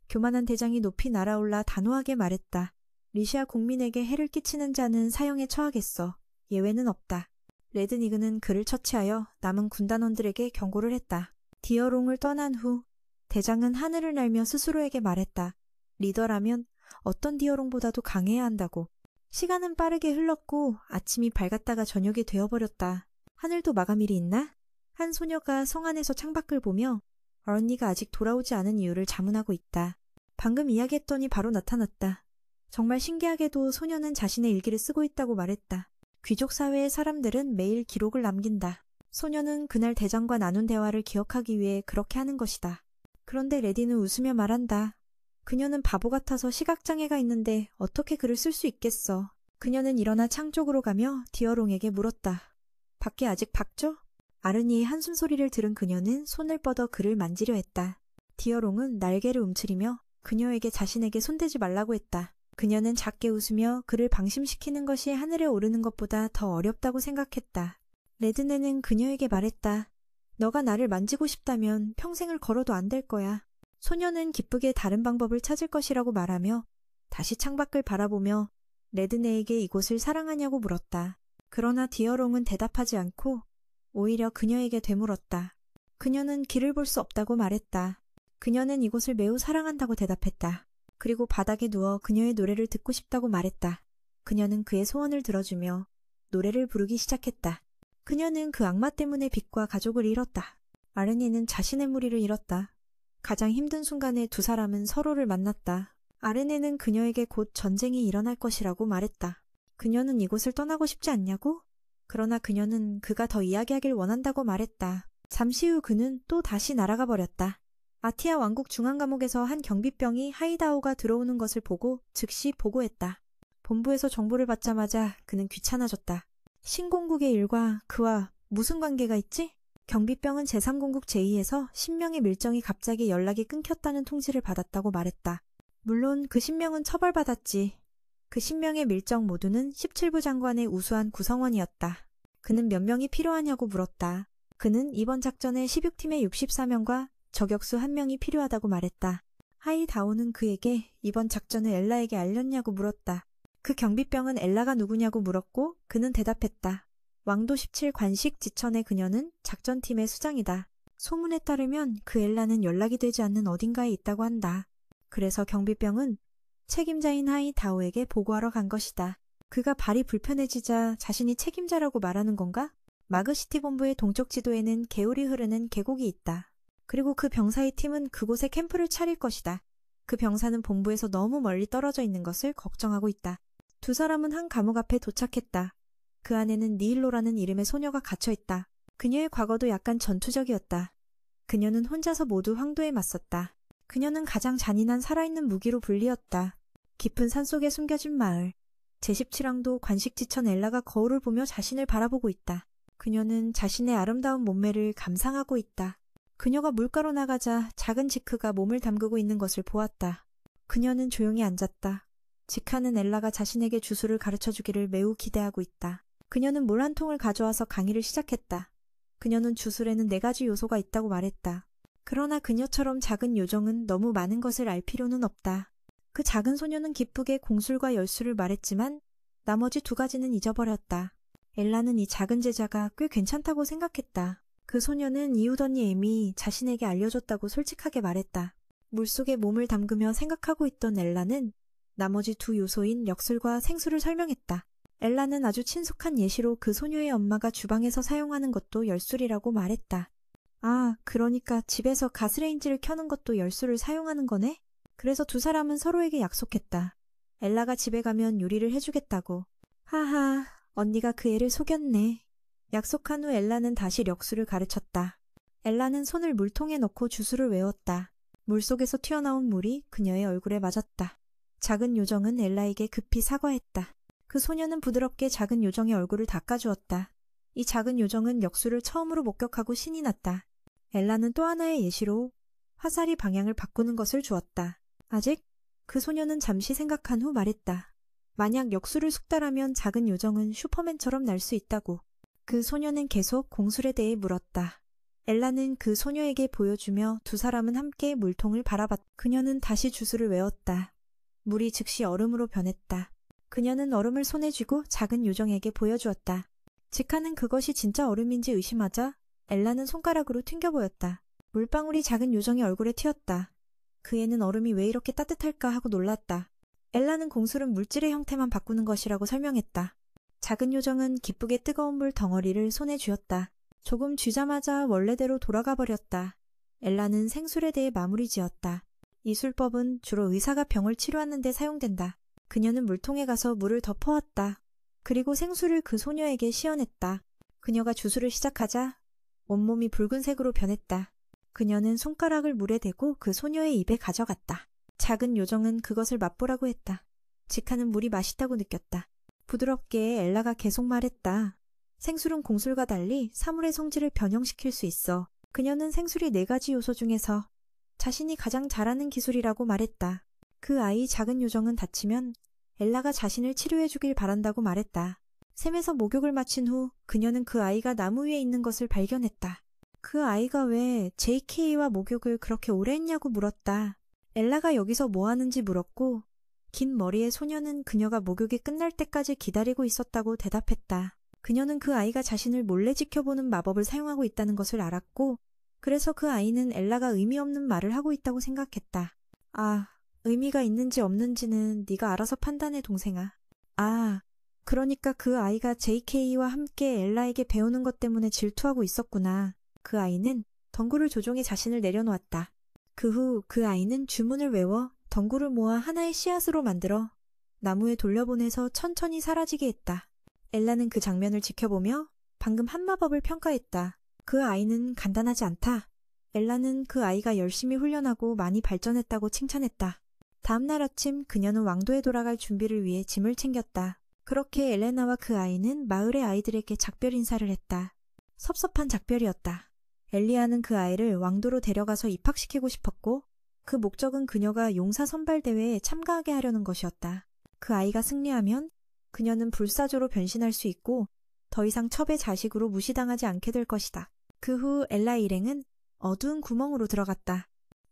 교만한 대장이 높이 날아올라 단호하게 말했다. 리시아 국민에게 해를 끼치는 자는 사형에 처하겠어. 예외는 없다. 레드니그는 그를 처치하여 남은 군단원들에게 경고를 했다. 디어롱을 떠난 후 대장은 하늘을 날며 스스로에게 말했다. 리더라면 어떤 디어롱보다도 강해야 한다고. 시간은 빠르게 흘렀고 아침이 밝았다가 저녁이 되어버렸다. 하늘도 마감일이 있나? 한 소녀가 성 안에서 창밖을 보며 언니가 아직 돌아오지 않은 이유를 자문하고 있다. 방금 이야기했더니 바로 나타났다. 정말 신기하게도 소녀는 자신의 일기를 쓰고 있다고 말했다. 귀족 사회의 사람들은 매일 기록을 남긴다. 소녀는 그날 대장과 나눈 대화를 기억하기 위해 그렇게 하는 것이다. 그런데 레디는 웃으며 말한다. 그녀는 바보 같아서 시각장애가 있는데 어떻게 글을 쓸 수 있겠어. 그녀는 일어나 창 쪽으로 가며 디어롱에게 물었다. 밖에 아직 밝죠? 아르니의 한숨소리를 들은 그녀는 손을 뻗어 그를 만지려 했다. 디어롱은 날개를 움츠리며 그녀에게 자신에게 손대지 말라고 했다. 그녀는 작게 웃으며 그를 방심시키는 것이 하늘에 오르는 것보다 더 어렵다고 생각했다. 레드네는 그녀에게 말했다. 너가 나를 만지고 싶다면 평생을 걸어도 안 될 거야. 소녀는 기쁘게 다른 방법을 찾을 것이라고 말하며 다시 창밖을 바라보며 레드네에게 이곳을 사랑하냐고 물었다. 그러나 디어롱은 대답하지 않고 오히려 그녀에게 되물었다. 그녀는 길을 볼 수 없다고 말했다. 그녀는 이곳을 매우 사랑한다고 대답했다. 그리고 바닥에 누워 그녀의 노래를 듣고 싶다고 말했다. 그녀는 그의 소원을 들어주며 노래를 부르기 시작했다. 그녀는 그 악마 때문에 빚과 가족을 잃었다. 아르니는 자신의 무리를 잃었다. 가장 힘든 순간에 두 사람은 서로를 만났다. 아르네는 그녀에게 곧 전쟁이 일어날 것이라고 말했다. 그녀는 이곳을 떠나고 싶지 않냐고? 그러나 그녀는 그가 더 이야기하길 원한다고 말했다. 잠시 후 그는 또 다시 날아가 버렸다. 아티아 왕국 중앙감옥에서 한 경비병이 하이다오가 들어오는 것을 보고 즉시 보고했다. 본부에서 정보를 받자마자 그는 귀찮아졌다. 신공국의 일과 그와 무슨 관계가 있지? 경비병은 제3공국 제2에서 신명의 밀정이 갑자기 연락이 끊겼다는 통지를 받았다고 말했다. 물론 그 신명은 처벌받았지. 그 신명의 밀정 모두는 17부 장관의 우수한 구성원이었다. 그는 몇 명이 필요하냐고 물었다. 그는 이번 작전에 16팀의 64명과 저격수 1명이 필요하다고 말했다. 하이다오는 그에게 이번 작전을 엘라에게 알렸냐고 물었다. 그 경비병은 엘라가 누구냐고 물었고 그는 대답했다. 왕도 17 관식 지천의 그녀는 작전팀의 수장이다. 소문에 따르면 그 엘라는 연락이 되지 않는 어딘가에 있다고 한다. 그래서 경비병은 책임자인 하이다오에게 보고하러 간 것이다. 그가 발이 불편해지자 자신이 책임자라고 말하는 건가? 마그시티 본부의 동쪽 지도에는 개울이 흐르는 계곡이 있다. 그리고 그 병사의 팀은 그곳에 캠프를 차릴 것이다. 그 병사는 본부에서 너무 멀리 떨어져 있는 것을 걱정하고 있다. 두 사람은 한 감옥 앞에 도착했다. 그 안에는 니일로라는 이름의 소녀가 갇혀있다. 그녀의 과거도 약간 전투적이었다. 그녀는 혼자서 모두 황도에 맞섰다. 그녀는 가장 잔인한 살아있는 무기로 불리었다. 깊은 산속에 숨겨진 마을. 제17항도 관식지천 엘라가 거울을 보며 자신을 바라보고 있다. 그녀는 자신의 아름다운 몸매를 감상하고 있다. 그녀가 물가로 나가자 작은 지크가 몸을 담그고 있는 것을 보았다. 그녀는 조용히 앉았다. 지카는 엘라가 자신에게 주술을 가르쳐주기를 매우 기대하고 있다. 그녀는 물 한 통을 가져와서 강의를 시작했다. 그녀는 주술에는 4가지 요소가 있다고 말했다. 그러나 그녀처럼 작은 요정은 너무 많은 것을 알 필요는 없다. 그 작은 소녀는 기쁘게 공술과 열수를 말했지만 나머지 2가지는 잊어버렸다. 엘라는 이 작은 제자가 꽤 괜찮다고 생각했다. 그 소녀는 이웃언니 에미 자신에게 알려줬다고 솔직하게 말했다. 물속에 몸을 담그며 생각하고 있던 엘라는 나머지 2 요소인 역술과 생술을 설명했다. 엘라는 아주 친숙한 예시로 그 소녀의 엄마가 주방에서 사용하는 것도 열술이라고 말했다. 아, 그러니까 집에서 가스레인지를 켜는 것도 열술을 사용하는 거네? 그래서 두 사람은 서로에게 약속했다. 엘라가 집에 가면 요리를 해주겠다고. 하하, 언니가 그 애를 속였네. 약속한 후 엘라는 다시 력수를 가르쳤다. 엘라는 손을 물통에 넣고 주술을 외웠다. 물속에서 튀어나온 물이 그녀의 얼굴에 맞았다. 작은 요정은 엘라에게 급히 사과했다. 그 소녀는 부드럽게 작은 요정의 얼굴을 닦아주었다. 이 작은 요정은 역수를 처음으로 목격하고 신이 났다. 엘라는 또 하나의 예시로 화살이 방향을 바꾸는 것을 주었다. 아직? 그 소녀는 잠시 생각한 후 말했다. 만약 역수를 숙달하면 작은 요정은 슈퍼맨처럼 날 수 있다고. 그 소녀는 계속 공술에 대해 물었다. 엘라는 그 소녀에게 보여주며 두 사람은 함께 물통을 바라봤다. 그녀는 다시 주술을 외웠다. 물이 즉시 얼음으로 변했다. 그녀는 얼음을 손에 쥐고 작은 요정에게 보여주었다. 지카는 그것이 진짜 얼음인지 의심하자 엘라는 손가락으로 튕겨 보였다. 물방울이 작은 요정의 얼굴에 튀었다. 그 애는 얼음이 왜 이렇게 따뜻할까 하고 놀랐다. 엘라는 공술은 물질의 형태만 바꾸는 것이라고 설명했다. 작은 요정은 기쁘게 뜨거운 물 덩어리를 손에 쥐었다. 조금 쥐자마자 원래대로 돌아가 버렸다. 엘라는 생술에 대해 마무리 지었다. 이 술법은 주로 의사가 병을 치료하는 데 사용된다. 그녀는 물통에 가서 물을 덮어왔다. 그리고 생술을 그 소녀에게 시연했다. 그녀가 주술을 시작하자 온몸이 붉은색으로 변했다. 그녀는 손가락을 물에 대고 그 소녀의 입에 가져갔다. 작은 요정은 그것을 맛보라고 했다. 지카는 물이 맛있다고 느꼈다. 부드럽게 엘라가 계속 말했다. 생술은 공술과 달리 사물의 성질을 변형시킬 수 있어. 그녀는 생술이 4가지 요소 중에서 자신이 가장 잘하는 기술이라고 말했다. 그 아이 작은 요정은 다치면 엘라가 자신을 치료해주길 바란다고 말했다. 샘에서 목욕을 마친 후 그녀는 그 아이가 나무 위에 있는 것을 발견했다. 그 아이가 왜 JK와 목욕을 그렇게 오래 했냐고 물었다. 엘라가 여기서 뭐 하는지 물었고 긴 머리의 소녀는 그녀가 목욕이 끝날 때까지 기다리고 있었다고 대답했다. 그녀는 그 아이가 자신을 몰래 지켜보는 마법을 사용하고 있다는 것을 알았고 그래서 그 아이는 엘라가 의미 없는 말을 하고 있다고 생각했다. 아, 의미가 있는지 없는지는 네가 알아서 판단해, 동생아. 아, 그러니까 그 아이가 JK와 함께 엘라에게 배우는 것 때문에 질투하고 있었구나. 그 아이는 덩굴을 조종해 자신을 내려놓았다. 그 후 그 아이는 주문을 외워 덩굴을 모아 하나의 씨앗으로 만들어 나무에 돌려보내서 천천히 사라지게 했다. 엘라는 그 장면을 지켜보며 방금 한 마법을 평가했다. 그 아이는 간단하지 않다. 엘라는 그 아이가 열심히 훈련하고 많이 발전했다고 칭찬했다. 다음날 아침 그녀는 왕도에 돌아갈 준비를 위해 짐을 챙겼다. 그렇게 엘레나와 그 아이는 마을의 아이들에게 작별 인사를 했다. 섭섭한 작별이었다. 엘리아는 그 아이를 왕도로 데려가서 입학시키고 싶었고 그 목적은 그녀가 용사 선발대회에 참가하게 하려는 것이었다. 그 아이가 승리하면 그녀는 불사조로 변신할 수 있고 더 이상 첩의 자식으로 무시당하지 않게 될 것이다. 그 후 엘라 일행은 어두운 구멍으로 들어갔다.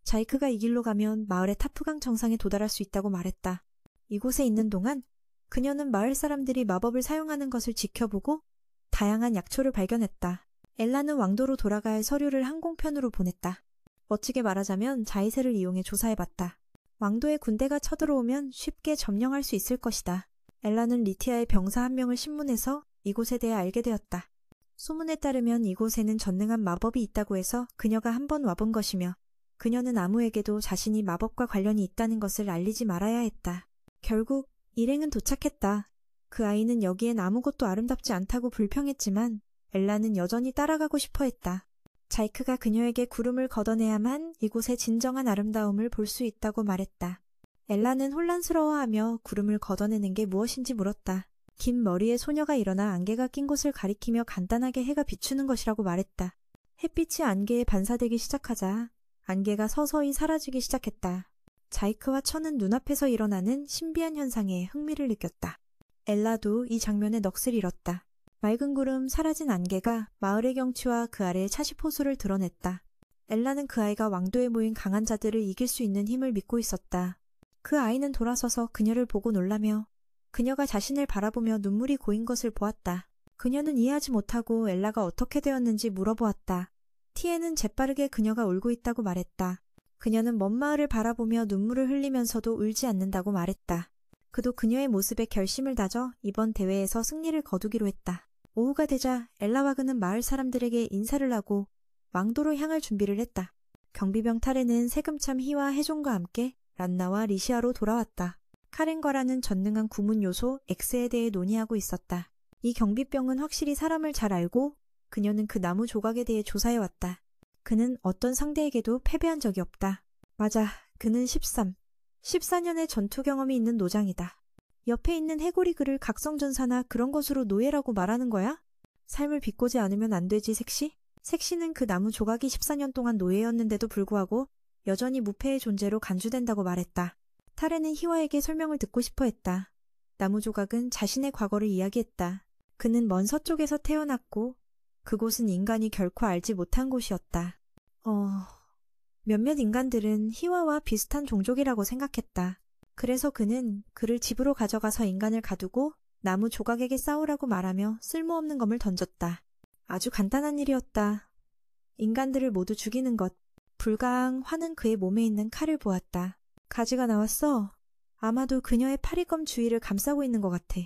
자이크가 이 길로 가면 마을의 타프강 정상에 도달할 수 있다고 말했다. 이곳에 있는 동안 그녀는 마을 사람들이 마법을 사용하는 것을 지켜보고 다양한 약초를 발견했다. 엘라는 왕도로 돌아갈 서류를 항공편으로 보냈다. 멋지게 말하자면 자이세를 이용해 조사해봤다. 왕도에 군대가 쳐들어오면 쉽게 점령할 수 있을 것이다. 엘라는 리티아의 병사 한 명을 신문해서 이곳에 대해 알게 되었다. 소문에 따르면 이곳에는 전능한 마법이 있다고 해서 그녀가 한번 와본 것이며 그녀는 아무에게도 자신이 마법과 관련이 있다는 것을 알리지 말아야 했다. 결국 일행은 도착했다. 그 아이는 여기엔 아무것도 아름답지 않다고 불평했지만 엘라는 여전히 따라가고 싶어 했다. 자이크가 그녀에게 구름을 걷어내야만 이곳의 진정한 아름다움을 볼 수 있다고 말했다. 엘라는 혼란스러워하며 구름을 걷어내는 게 무엇인지 물었다. 긴 머리의 소녀가 일어나 안개가 낀 곳을 가리키며 간단하게 해가 비추는 것이라고 말했다. 햇빛이 안개에 반사되기 시작하자 안개가 서서히 사라지기 시작했다. 자이크와 천은 눈앞에서 일어나는 신비한 현상에 흥미를 느꼈다. 엘라도 이 장면에 넋을 잃었다. 맑은 구름, 사라진 안개가 마을의 경치와 그 아래의 차시포수를 드러냈다. 엘라는 그 아이가 왕도에 모인 강한 자들을 이길 수 있는 힘을 믿고 있었다. 그 아이는 돌아서서 그녀를 보고 놀라며 그녀가 자신을 바라보며 눈물이 고인 것을 보았다. 그녀는 이해하지 못하고 엘라가 어떻게 되었는지 물어보았다. 티에는 재빠르게 그녀가 울고 있다고 말했다. 그녀는 먼 마을을 바라보며 눈물을 흘리면서도 울지 않는다고 말했다. 그도 그녀의 모습에 결심을 다져 이번 대회에서 승리를 거두기로 했다. 오후가 되자 엘라와 그는 마을 사람들에게 인사를 하고 왕도로 향할 준비를 했다. 경비병 타레는 세금참 희와 해종과 함께 란나와 리시아로 돌아왔다. 카렌과라는 전능한 구문 요소 X에 대해 논의하고 있었다. 이 경비병은 확실히 사람을 잘 알고 그녀는 그 나무 조각에 대해 조사해왔다. 그는 어떤 상대에게도 패배한 적이 없다. 맞아, 그는 14년의 전투 경험이 있는 노장이다. 옆에 있는 해골이 그를 각성전사나 그런 것으로 노예라고 말하는 거야? 삶을 비꼬지 않으면 안 되지, 색시? 색시는 그 나무 조각이 14년 동안 노예였는데도 불구하고 여전히 무패의 존재로 간주된다고 말했다. 타레는 희와에게 설명을 듣고 싶어 했다. 나무 조각은 자신의 과거를 이야기했다. 그는 먼 서쪽에서 태어났고 그곳은 인간이 결코 알지 못한 곳이었다. 몇몇 인간들은 희와와 비슷한 종족이라고 생각했다. 그래서 그는 그를 집으로 가져가서 인간을 가두고 나무 조각에게 싸우라고 말하며 쓸모없는 검을 던졌다. 아주 간단한 일이었다. 인간들을 모두 죽이는 것. 불가항 화는 그의 몸에 있는 칼을 보았다. 가지가 나왔어. 아마도 그녀의 파리검 주위를 감싸고 있는 것 같아.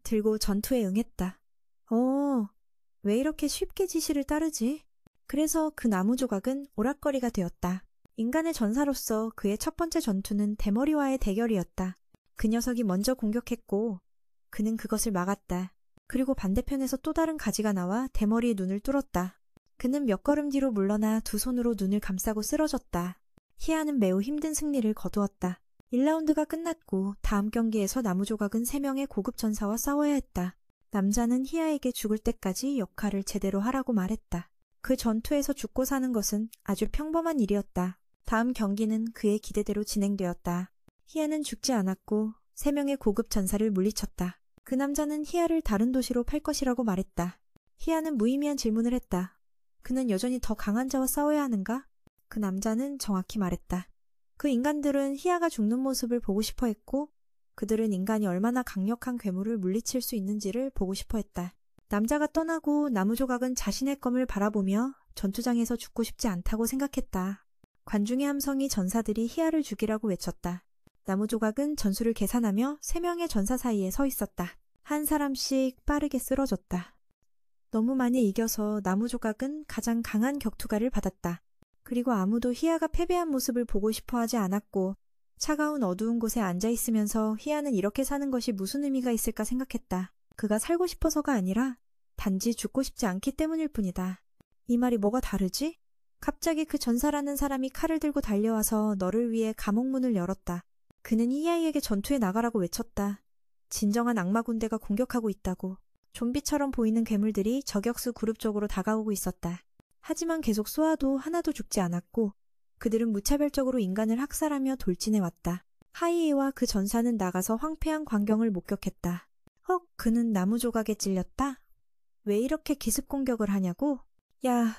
들고 전투에 응했다. 왜 이렇게 쉽게 지시를 따르지? 그래서 그 나무 조각은 오락거리가 되었다. 인간의 전사로서 그의 첫 번째 전투는 대머리와의 대결이었다. 그 녀석이 먼저 공격했고 그는 그것을 막았다. 그리고 반대편에서 또 다른 가지가 나와 대머리의 눈을 뚫었다. 그는 몇 걸음 뒤로 물러나 두 손으로 눈을 감싸고 쓰러졌다. 희아는 매우 힘든 승리를 거두었다. 1라운드가 끝났고 다음 경기에서 나무 조각은 3명의 고급 전사와 싸워야 했다. 남자는 희아에게 죽을 때까지 역할을 제대로 하라고 말했다. 그 전투에서 죽고 사는 것은 아주 평범한 일이었다. 다음 경기는 그의 기대대로 진행되었다. 희아는 죽지 않았고 3명의 고급 전사를 물리쳤다. 그 남자는 희아를 다른 도시로 팔 것이라고 말했다. 희아는 무의미한 질문을 했다. 그는 여전히 더 강한 자와 싸워야 하는가? 그 남자는 정확히 말했다. 그 인간들은 희아가 죽는 모습을 보고 싶어 했고 그들은 인간이 얼마나 강력한 괴물을 물리칠 수 있는지를 보고 싶어 했다. 남자가 떠나고 나무 조각은 자신의 검을 바라보며 전투장에서 죽고 싶지 않다고 생각했다. 관중의 함성이 전사들이 희아를 죽이라고 외쳤다. 나무 조각은 전술을 계산하며 3명의 전사 사이에 서 있었다. 한 사람씩 빠르게 쓰러졌다. 너무 많이 이겨서 나무 조각은 가장 강한 격투가를 받았다. 그리고 아무도 희아가 패배한 모습을 보고 싶어 하지 않았고 차가운 어두운 곳에 앉아있으면서 희아는 이렇게 사는 것이 무슨 의미가 있을까 생각했다. 그가 살고 싶어서가 아니라 단지 죽고 싶지 않기 때문일 뿐이다. 이 말이 뭐가 다르지? 갑자기 그 전사라는 사람이 칼을 들고 달려와서 너를 위해 감옥문을 열었다. 그는 희아에게 전투에 나가라고 외쳤다. 진정한 악마 군대가 공격하고 있다고. 좀비처럼 보이는 괴물들이 저격수 그룹 쪽으로 다가오고 있었다. 하지만 계속 쏘아도 하나도 죽지 않았고 그들은 무차별적으로 인간을 학살하며 돌진해왔다. 하이에와 그 전사는 나가서 황폐한 광경을 목격했다. 헉, 그는 나무 조각에 찔렸다? 왜 이렇게 기습 공격을 하냐고? 야,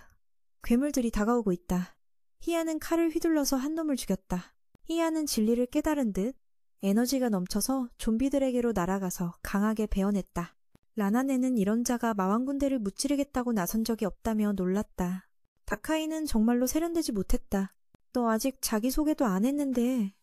괴물들이 다가오고 있다. 희아는 칼을 휘둘러서 한 놈을 죽였다. 희아는 진리를 깨달은 듯 에너지가 넘쳐서 좀비들에게로 날아가서 강하게 베어냈다. 라나네는 이런 자가 마왕군대를 무찌르겠다고 나선 적이 없다며 놀랐다. 다카이는 정말로 세련되지 못했다. 너 아직 자기소개도 안 했는데.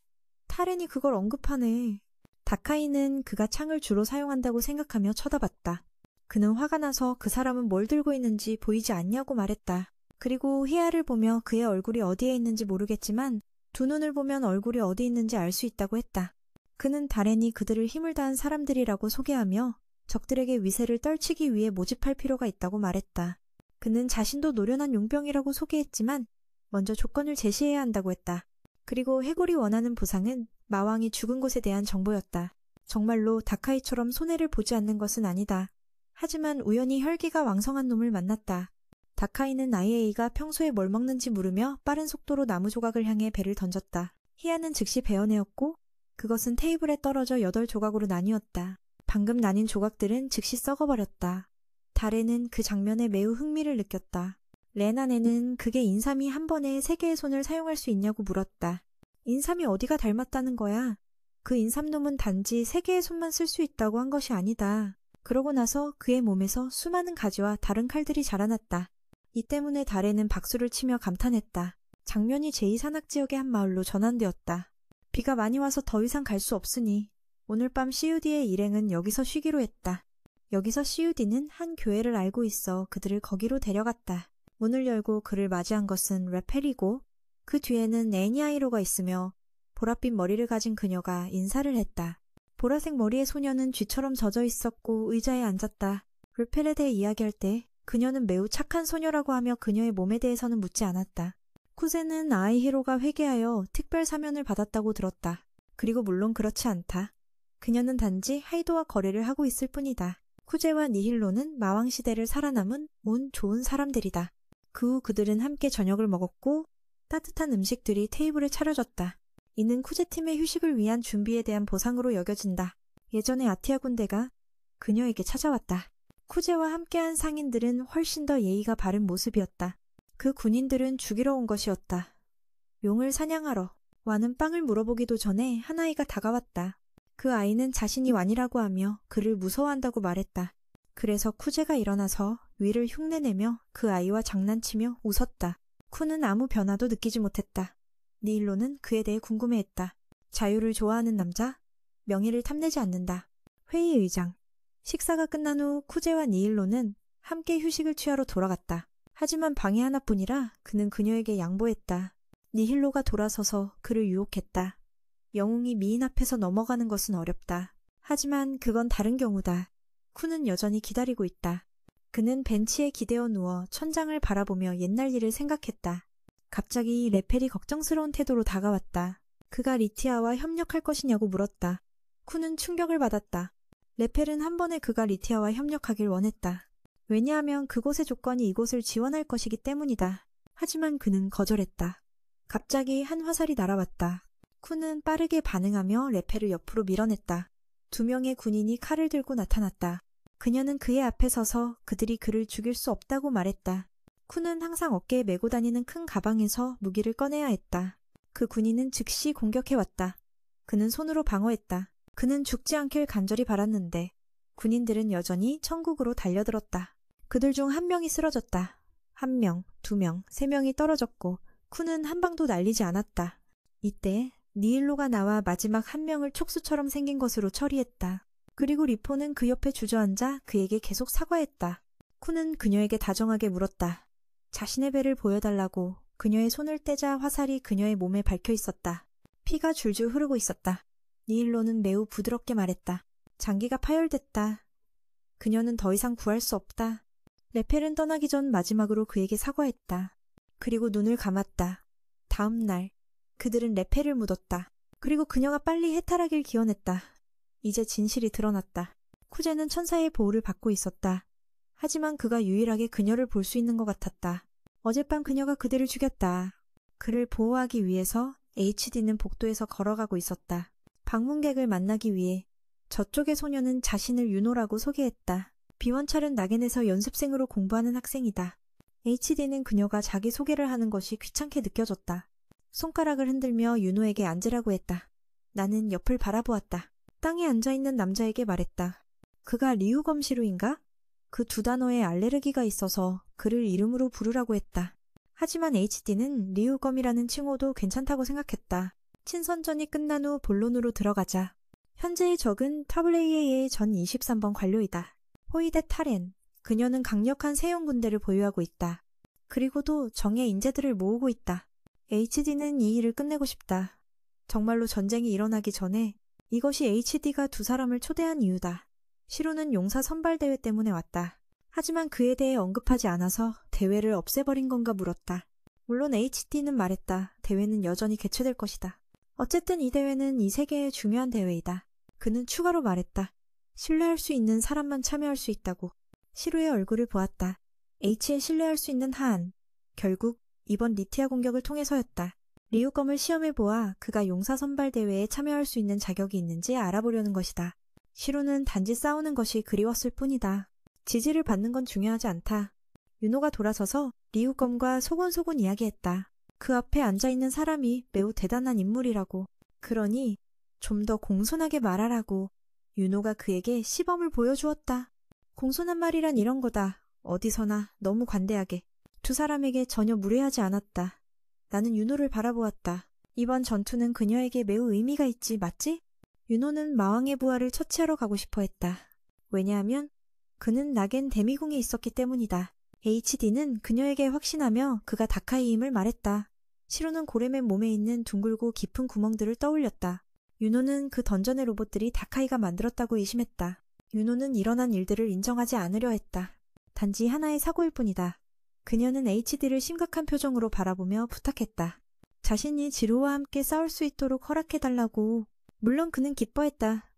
타렌이 그걸 언급하네. 다카이는 그가 창을 주로 사용한다고 생각하며 쳐다봤다. 그는 화가 나서 그 사람은 뭘 들고 있는지 보이지 않냐고 말했다. 그리고 희아를 보며 그의 얼굴이 어디에 있는지 모르겠지만 두 눈을 보면 얼굴이 어디 있는지 알 수 있다고 했다. 그는 다렌이 그들을 힘을 다한 사람들이라고 소개하며 적들에게 위세를 떨치기 위해 모집할 필요가 있다고 말했다. 그는 자신도 노련한 용병이라고 소개했지만 먼저 조건을 제시해야 한다고 했다. 그리고 해골이 원하는 보상은 마왕이 죽은 곳에 대한 정보였다. 정말로 다카이처럼 손해를 보지 않는 것은 아니다. 하지만 우연히 혈기가 왕성한 놈을 만났다. 다카이는 아이에이가 평소에 뭘 먹는지 물으며 빠른 속도로 나무 조각을 향해 배를 던졌다. 희아는 즉시 베어내었고 그것은 테이블에 떨어져 8조각으로 나뉘었다. 방금 나뉜 조각들은 즉시 썩어버렸다. 다레는 그 장면에 매우 흥미를 느꼈다. 레나네는 그게 인삼이 한 번에 3개의 손을 사용할 수 있냐고 물었다. 인삼이 어디가 닮았다는 거야? 그 인삼놈은 단지 3개의 손만 쓸 수 있다고 한 것이 아니다. 그러고 나서 그의 몸에서 수많은 가지와 다른 칼들이 자라났다. 이 때문에 다레는 박수를 치며 감탄했다. 장면이 제2산악지역의 한 마을로 전환되었다. 비가 많이 와서 더 이상 갈 수 없으니 오늘 밤 CUD의 일행은 여기서 쉬기로 했다. 여기서 CUD는 한 교회를 알고 있어 그들을 거기로 데려갔다. 문을 열고 그를 맞이한 것은 레펠이고 그 뒤에는 애니아이로가 있으며 보랏빛 머리를 가진 그녀가 인사를 했다. 보라색 머리의 소녀는 쥐처럼 젖어 있었고 의자에 앉았다. 레펠에 대해 이야기할 때 그녀는 매우 착한 소녀라고 하며 그녀의 몸에 대해서는 묻지 않았다. 쿠제는 아이히로가 회개하여 특별 사면을 받았다고 들었다. 그리고 물론 그렇지 않다. 그녀는 단지 하이도와 거래를 하고 있을 뿐이다. 쿠제와 니힐로는 마왕시대를 살아남은 운 좋은 사람들이다. 그 후 그들은 함께 저녁을 먹었고 따뜻한 음식들이 테이블에 차려졌다. 이는 쿠제팀의 휴식을 위한 준비에 대한 보상으로 여겨진다. 예전에 아티아 군대가 그녀에게 찾아왔다. 쿠제와 함께한 상인들은 훨씬 더 예의가 바른 모습이었다. 그 군인들은 죽이러 온 것이었다. 용을 사냥하러. 와는 빵을 물어보기도 전에 한 아이가 다가왔다. 그 아이는 자신이 완이라고 하며 그를 무서워한다고 말했다. 그래서 쿠제가 일어나서 위를 흉내내며 그 아이와 장난치며 웃었다. 쿠는 아무 변화도 느끼지 못했다. 니일로는 그에 대해 궁금해했다. 자유를 좋아하는 남자? 명예를 탐내지 않는다. 회의 의장. 식사가 끝난 후 쿠제와 니일로는 함께 휴식을 취하러 돌아갔다. 하지만 방이 하나뿐이라 그는 그녀에게 양보했다. 니힐로가 돌아서서 그를 유혹했다. 영웅이 미인 앞에서 넘어가는 것은 어렵다. 하지만 그건 다른 경우다. 쿤은 여전히 기다리고 있다. 그는 벤치에 기대어 누워 천장을 바라보며 옛날 일을 생각했다. 갑자기 레펠이 걱정스러운 태도로 다가왔다. 그가 리티아와 협력할 것이냐고 물었다. 쿤은 충격을 받았다. 레펠은 한 번에 그가 리티아와 협력하길 원했다. 왜냐하면 그곳의 조건이 이곳을 지원할 것이기 때문이다. 하지만 그는 거절했다. 갑자기 한 화살이 날아왔다. 쿤은 빠르게 반응하며 레펠을 옆으로 밀어냈다. 2명의 군인이 칼을 들고 나타났다. 그녀는 그의 앞에 서서 그들이 그를 죽일 수 없다고 말했다. 쿤은 항상 어깨에 메고 다니는 큰 가방에서 무기를 꺼내야 했다. 그 군인은 즉시 공격해왔다. 그는 손으로 방어했다. 그는 죽지 않길 간절히 바랐는데 군인들은 여전히 천국으로 달려들었다. 그들 중 1명이 쓰러졌다. 1명, 2명, 3명이 떨어졌고 쿤은 한 방도 날리지 않았다. 이때 니일로가 나와 마지막 1명을 촉수처럼 생긴 것으로 처리했다. 그리고 리포는 그 옆에 주저앉아 그에게 계속 사과했다. 쿤은 그녀에게 다정하게 물었다. 자신의 배를 보여달라고. 그녀의 손을 떼자 화살이 그녀의 몸에 박혀 있었다. 피가 줄줄 흐르고 있었다. 니일로는 매우 부드럽게 말했다. 장기가 파열됐다. 그녀는 더 이상 구할 수 없다. 레펠은 떠나기 전 마지막으로 그에게 사과했다. 그리고 눈을 감았다. 다음 날 그들은 레펠을 묻었다. 그리고 그녀가 빨리 해탈하길 기원했다. 이제 진실이 드러났다. 쿠제는 천사의 보호를 받고 있었다. 하지만 그가 유일하게 그녀를 볼 수 있는 것 같았다. 어젯밤 그녀가 그들을 죽였다. 그를 보호하기 위해서 HD는 복도에서 걸어가고 있었다. 방문객을 만나기 위해 저쪽의 소녀는 자신을 윤호라고 소개했다. 비원찰은 낙엔에서 연습생으로 공부하는 학생이다. HD는 그녀가 자기소개를 하는 것이 귀찮게 느껴졌다. 손가락을 흔들며 윤호에게 앉으라고 했다. 나는 옆을 바라보았다. 땅에 앉아있는 남자에게 말했다. 그가 리우검시루인가? 그 2단어에 알레르기가 있어서 그를 이름으로 부르라고 했다. 하지만 HD는 리우검이라는 칭호도 괜찮다고 생각했다. 친선전이 끝난 후 본론으로 들어가자. 현재의 적은 타블레이에의 전 23번 관료이다. 호이데 타렌. 그녀는 강력한 세용 군대를 보유하고 있다. 그리고도 정예 인재들을 모으고 있다. HD는 이 일을 끝내고 싶다. 정말로 전쟁이 일어나기 전에 이것이 HD가 2사람을 초대한 이유다. 시로는 용사 선발대회 때문에 왔다. 하지만 그에 대해 언급하지 않아서 대회를 없애버린 건가 물었다. 물론 HD는 말했다. 대회는 여전히 개최될 것이다. 어쨌든 이 대회는 이 세계의 중요한 대회이다. 그는 추가로 말했다. 신뢰할 수 있는 사람만 참여할 수 있다고. 시로의 얼굴을 보았다. H에 신뢰할 수 있는 한. 결국 이번 리티아 공격을 통해서였다. 리우검을 시험해보아 그가 용사 선발 대회에 참여할 수 있는 자격이 있는지 알아보려는 것이다. 시로는 단지 싸우는 것이 그리웠을 뿐이다. 지지를 받는 건 중요하지 않다. 윤호가 돌아서서 리우검과 소곤소곤 이야기했다. 그 앞에 앉아있는 사람이 매우 대단한 인물이라고. 그러니 좀 더 공손하게 말하라고. 윤호가 그에게 시범을 보여주었다. 공손한 말이란 이런 거다. 어디서나 너무 관대하게. 2사람에게 전혀 무례하지 않았다. 나는 윤호를 바라보았다. 이번 전투는 그녀에게 매우 의미가 있지, 맞지? 윤호는 마왕의 부하를 처치하러 가고 싶어 했다. 왜냐하면 그는 낙엔 데미궁에 있었기 때문이다. HD는 그녀에게 확신하며 그가 다카이임을 말했다. 시로는 고레맨 몸에 있는 둥글고 깊은 구멍들을 떠올렸다. 윤호는 그 던전의 로봇들이 다카이가 만들었다고 의심했다. 윤호는 일어난 일들을 인정하지 않으려 했다. 단지 하나의 사고일 뿐이다. 그녀는 HD를 심각한 표정으로 바라보며 부탁했다. 자신이 지루와 함께 싸울 수 있도록 허락해달라고. 물론 그는 기뻐했다.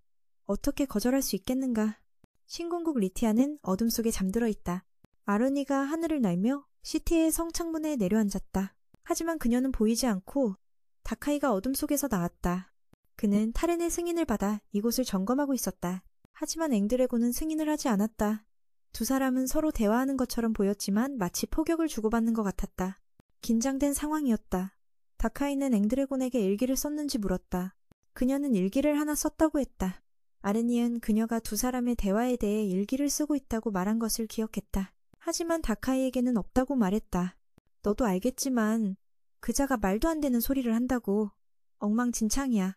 어떻게 거절할 수 있겠는가. 신궁국 리티아는 어둠 속에 잠들어 있다. 아르니가 하늘을 날며 시티의 성창문에 내려앉았다. 하지만 그녀는 보이지 않고 다카이가 어둠 속에서 나왔다. 그는 타렌의 승인을 받아 이곳을 점검하고 있었다. 하지만 앵드래곤은 승인을 하지 않았다. 2사람은 서로 대화하는 것처럼 보였지만 마치 포격을 주고받는 것 같았다. 긴장된 상황이었다. 다카이는 앵드래곤에게 일기를 썼는지 물었다. 그녀는 일기를 하나 썼다고 했다. 아르니은 그녀가 2사람의 대화에 대해 일기를 쓰고 있다고 말한 것을 기억했다. 하지만 다카이에게는 없다고 말했다. 너도 알겠지만 그자가 말도 안 되는 소리를 한다고. 엉망진창이야.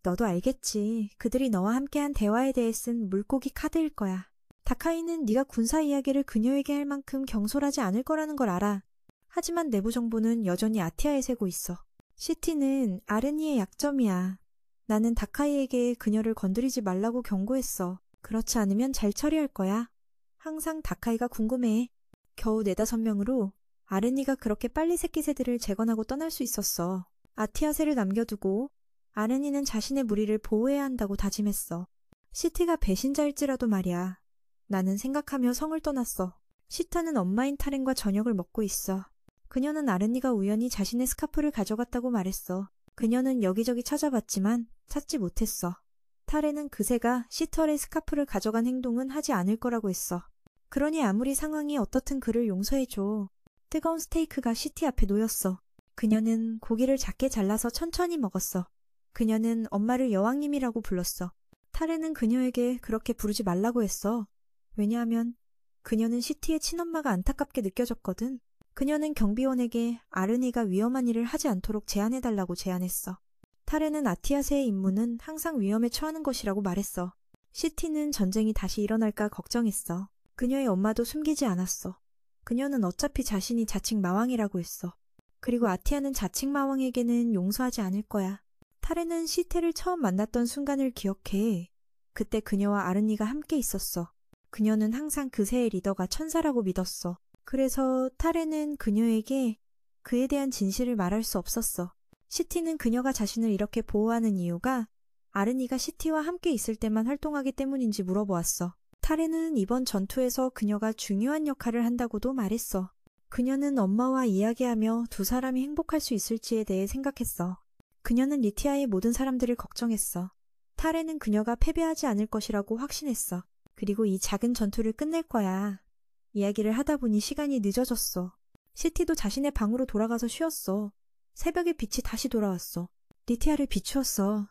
너도 알겠지. 그들이 너와 함께한 대화에 대해 쓴 물고기 카드일 거야. 다카이는 네가 군사 이야기를 그녀에게 할 만큼 경솔하지 않을 거라는 걸 알아. 하지만 내부 정보는 여전히 아티아에 새고 있어. 시티는 아르니의 약점이야. 나는 다카이에게 그녀를 건드리지 말라고 경고했어. 그렇지 않으면 잘 처리할 거야. 항상 다카이가 궁금해해. 겨우 4~5명으로 아르니가 그렇게 빨리 새끼 새들을 재건하고 떠날 수 있었어. 아티아세를 남겨두고 아르니는 자신의 무리를 보호해야 한다고 다짐했어. 시티가 배신자일지라도 말이야. 나는 생각하며 성을 떠났어. 시타는 엄마인 타렌과 저녁을 먹고 있어. 그녀는 아르니가 우연히 자신의 스카프를 가져갔다고 말했어. 그녀는 여기저기 찾아봤지만 찾지 못했어. 타렌은 그새가 시털의 스카프를 가져간 행동은 하지 않을 거라고 했어. 그러니 아무리 상황이 어떻든 그를 용서해줘. 뜨거운 스테이크가 시티 앞에 놓였어. 그녀는 고기를 작게 잘라서 천천히 먹었어. 그녀는 엄마를 여왕님이라고 불렀어. 타렌은 그녀에게 그렇게 부르지 말라고 했어. 왜냐하면 그녀는 시티의 친엄마가 안타깝게 느껴졌거든. 그녀는 경비원에게 아르니가 위험한 일을 하지 않도록 제안해달라고 제안했어. 타렌은 아티아세의 임무는 항상 위험에 처하는 것이라고 말했어. 시티는 전쟁이 다시 일어날까 걱정했어. 그녀의 엄마도 숨기지 않았어. 그녀는 어차피 자신이 자칭 마왕이라고 했어. 그리고 아티아는 자칭 마왕에게는 용서하지 않을 거야. 타렌은 시테를 처음 만났던 순간을 기억해. 그때 그녀와 아르니가 함께 있었어. 그녀는 항상 그새의 리더가 천사라고 믿었어. 그래서 타렌은 그녀에게 그에 대한 진실을 말할 수 없었어. 시티는 그녀가 자신을 이렇게 보호하는 이유가 아르니가 시티와 함께 있을 때만 활동하기 때문인지 물어보았어. 타렌은 이번 전투에서 그녀가 중요한 역할을 한다고도 말했어. 그녀는 엄마와 이야기하며 두 사람이 행복할 수 있을지에 대해 생각했어. 그녀는 리티아의 모든 사람들을 걱정했어. 타렌은 그녀가 패배하지 않을 것이라고 확신했어. 그리고 이 작은 전투를 끝낼 거야. 이야기를 하다 보니 시간이 늦어졌어. 시티도 자신의 방으로 돌아가서 쉬었어. 새벽에 빛이 다시 돌아왔어. 리티아를 비추었어.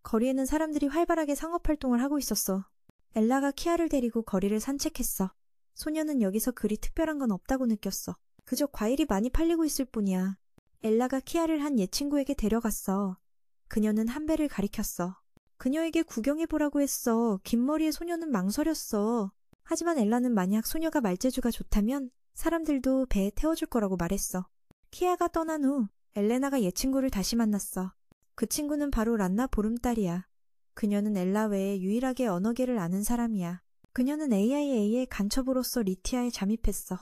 거리에는 사람들이 활발하게 상업활동을 하고 있었어. 엘라가 키아를 데리고 거리를 산책했어. 소녀는 여기서 그리 특별한 건 없다고 느꼈어. 그저 과일이 많이 팔리고 있을 뿐이야. 엘라가 키아를 한 옛 친구에게 데려갔어. 그녀는 한 배를 가리켰어. 그녀에게 구경해보라고 했어. 긴 머리의 소녀는 망설였어. 하지만 엘라는 만약 소녀가 말재주가 좋다면 사람들도 배에 태워줄 거라고 말했어. 키아가 떠난 후 엘레나가 옛 친구를 다시 만났어. 그 친구는 바로 란나 보름달이야. 그녀는 엘라 외에 유일하게 언어계를 아는 사람이야. 그녀는 AIA의 간첩으로서 리티아에 잠입했어.